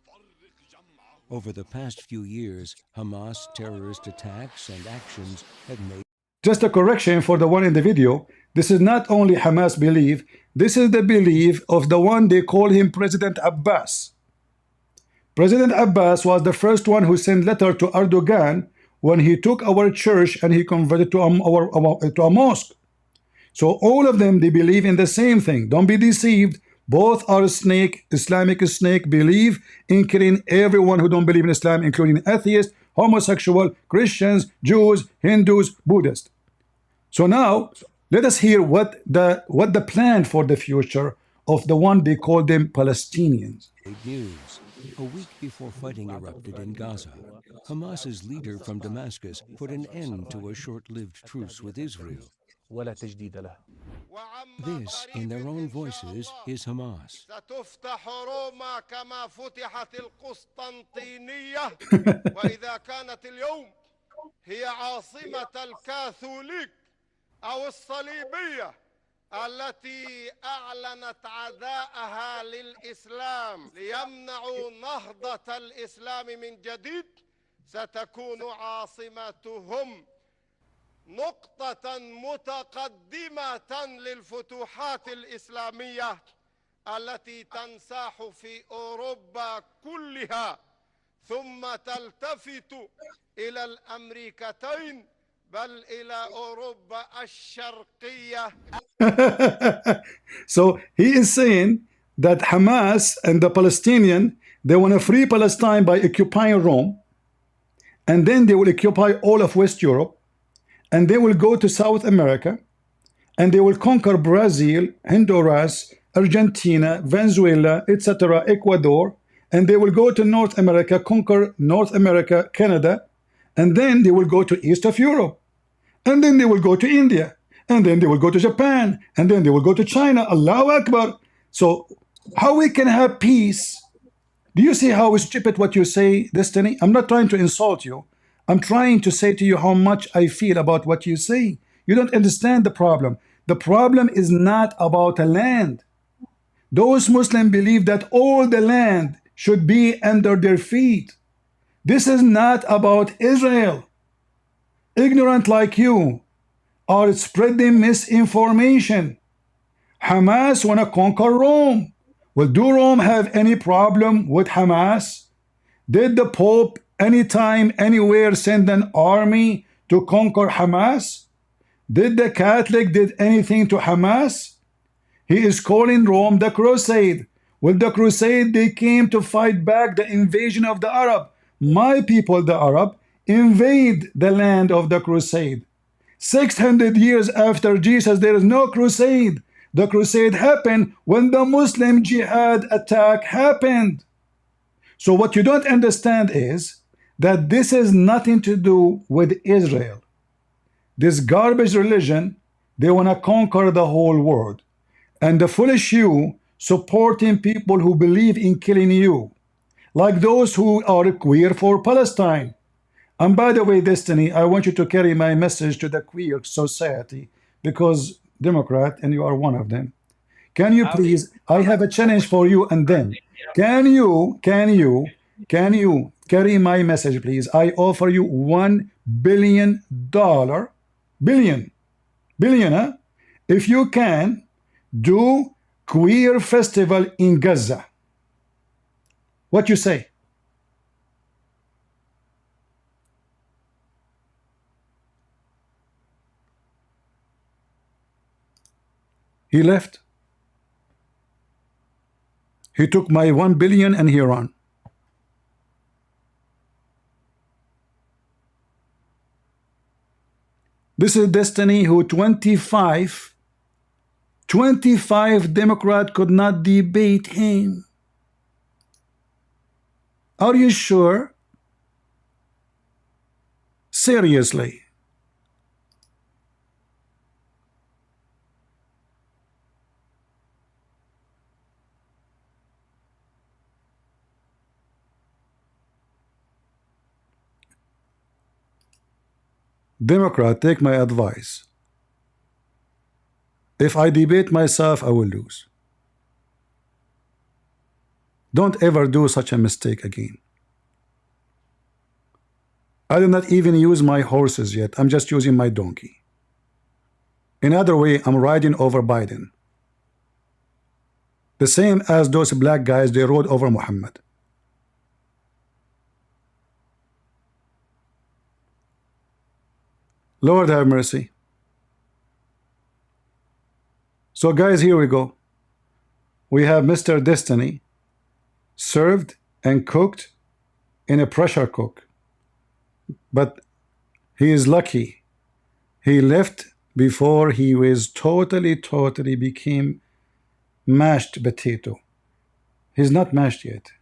Over the past few years, Hamas terrorist attacks and actions have made... Just a correction for the one in the video. This is not only Hamas belief, this is the belief of the one they call him President Abbas. President Abbas was the first one who sent letter to Erdogan when he took our church and he converted to a mosque. So all of them, they believe in the same thing. Don't be deceived. Both are Islamic snake, believe in killing everyone who don't believe in Islam, including atheists, homosexual, Christians, Jews, Hindus, Buddhists. So now let us hear what the plan for the future of the one they call them Palestinians. News. A week before fighting erupted in Gaza, Hamas's leader from Damascus put an end to a short-lived truce with Israel. This, in their own voices, is Hamas. ستفتح روما كما فتحت القسطنطينية وإذا كانت اليوم هي عاصمة الكاثوليك أو الصليبية التي أعلنت عداءها للإسلام ليمنعوا نهضة الإسلام من جديد ستكون عاصمتهم نقطة متقدمة للفتوحات الإسلامية التي تنساح في أوروبا كلها ثم تلتفت إلى الأمريكتين بل إلى أوروبا الشرقية. So he is saying that Hamas and the Palestinian, they want to free Palestine by occupying Rome, and then they will occupy all of West Europe, and they will go to South America, and they will conquer Brazil, Honduras, Argentina, Venezuela, etc., Ecuador, and they will go to North America, conquer North America, Canada, and then they will go to east of Europe, and then they will go to India, and then they will go to Japan, and then they will go to China. Allahu Akbar. So how we can have peace? Do you see how stupid what you say, Destiny? I'm not trying to insult you. I'm trying to say to you how much I feel about what you say. You don't understand the problem. The problem is not about a land. Those Muslims believe that all the land should be under their feet. This is not about Israel. Ignorant like you are spreading misinformation. Hamas want to conquer Rome. Well, do Rome have any problem with Hamas? Did the Pope anytime, anywhere send an army to conquer Hamas? Did the Catholic did anything to Hamas? He is calling Rome the crusade. With the crusade, they came to fight back the invasion of the Arab. My people, the Arab, invade the land of the crusade. 600 years after Jesus, there is no crusade. The crusade happened when the Muslim jihad attack happened. So what you don't understand is that this has nothing to do with Israel. This garbage religion, they want to conquer the whole world. And the foolish you supporting people who believe in killing you, like those who are queer for Palestine. And by the way, Destiny, I want you to carry my message to the queer society, because Democrat, and you are one of them. Can you please, I have a challenge for you and them. Can you carry my message, please? I offer you $1 billion, billion, huh? If you can do queer festival in Gaza. What you say? He left. He took my 1 billion and he ran. This is Destiny who 25 Democrat could not debate him. Are you sure? Seriously. Democrat, take my advice. If I debate myself, I will lose. Don't ever do such a mistake again. I did not even use my horses yet. I'm just using my donkey. In other way, I'm riding over Biden. The same as those black guys, they rode over Muhammad. Lord have mercy. So guys, here we go. We have Mr. Destiny served and cooked in a pressure cook. But he is lucky. He left before he was totally became mashed potato. He's not mashed yet.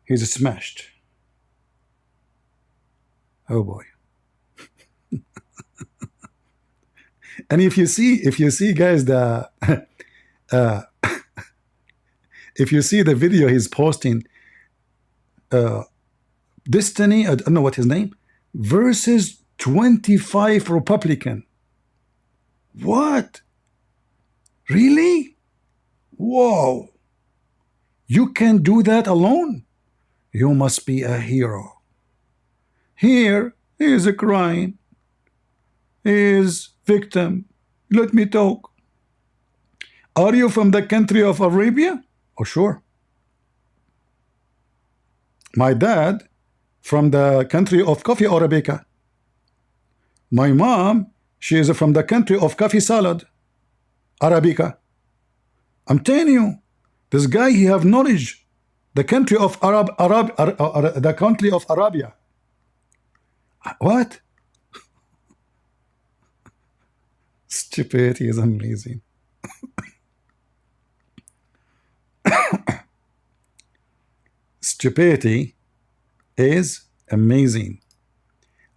He's smashed. Oh boy. And if you see guys, the if you see the video he's posting, Destiny, I don't know what his name, versus 25 Republican. What? Really? Whoa. You can do that alone? You must be a hero. Here is a crying. Is victim. Let me talk. Are you from the country of Arabia? Oh, sure. My dad from the country of coffee Arabica. My mom, she is from the country of coffee salad Arabica. I'm telling you, this guy, he have knowledge. The country of the country of Arabia. What? Stupidity is amazing. Stupidity is amazing.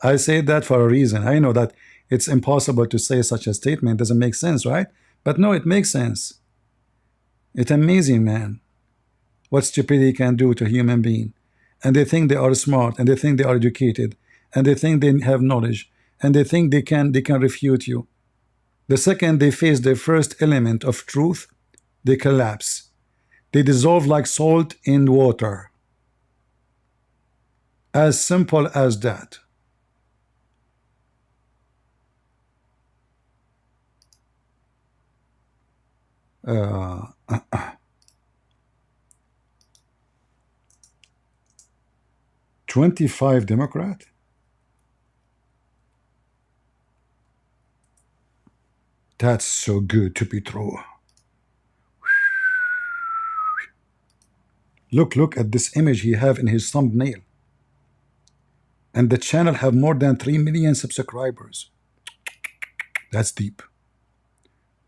I say that for a reason. I know that it's impossible to say such a statement. Doesn't make sense, right? But no, it makes sense. It's amazing, man, what stupidity can do to a human being. And they think they are smart, and they think they are educated, and they think they have knowledge, and they think they can refute you. The second they face the first element of truth, they collapse. They dissolve like salt in water. As simple as that. 25 Democrat? That's so good to be true. Look at this image he have in his thumbnail. And the channel have more than 3 million subscribers. That's deep.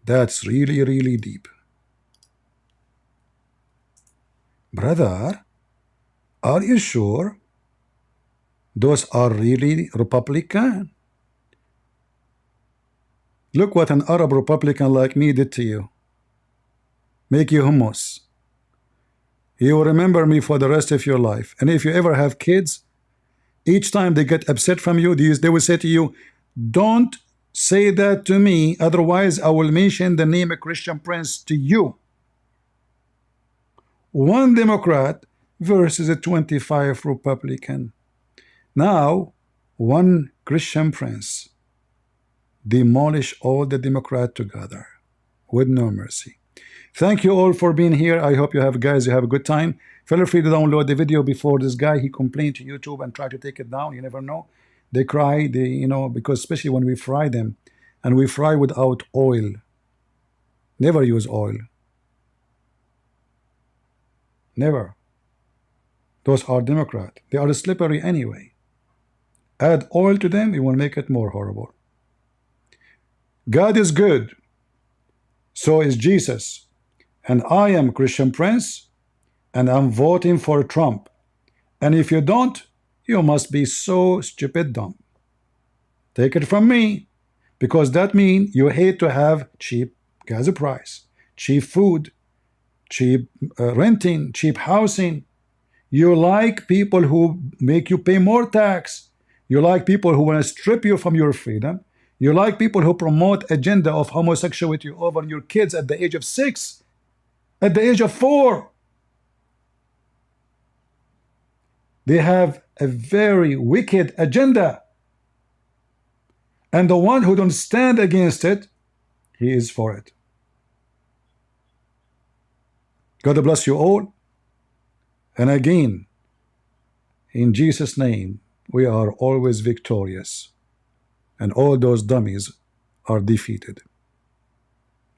That's really deep. Brother, are you sure those are really Republican? Look what an Arab Republican like me did to you. Make you hummus. You will remember me for the rest of your life. And if you ever have kids, each time they get upset from you, they will say to you, don't say that to me, otherwise I will mention the name of Christian Prince to you. One Democrat versus a 25 Republican. Now, one Christian Prince demolish all the Democrat together with no mercy. Thank you all for being here. I hope you have a good time. Feel free to download the video before this guy, he complained to YouTube and try to take it down. You never know. They cry, because especially when we fry them, and we fry without oil. Never use oil. Never. Those are Democrat. They are slippery anyway. Add oil to them, it will make it more horrible. God is good. So is Jesus. And I am Christian Prince, and I'm voting for Trump. And if you don't, you must be so stupid dumb. Take it from me, because that means you hate to have cheap gas price, cheap food, cheap renting, cheap housing. You like people who make you pay more tax. You like people who want to strip you from your freedom. You like people who promote agenda of homosexuality over your kids at the age of 6, at the age of 4. They have a very wicked agenda. And the one who don't stand against it, he is for it. God bless you all. And again, in Jesus' name, we are always victorious. And all those dummies are defeated.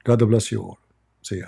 God bless you all. See ya.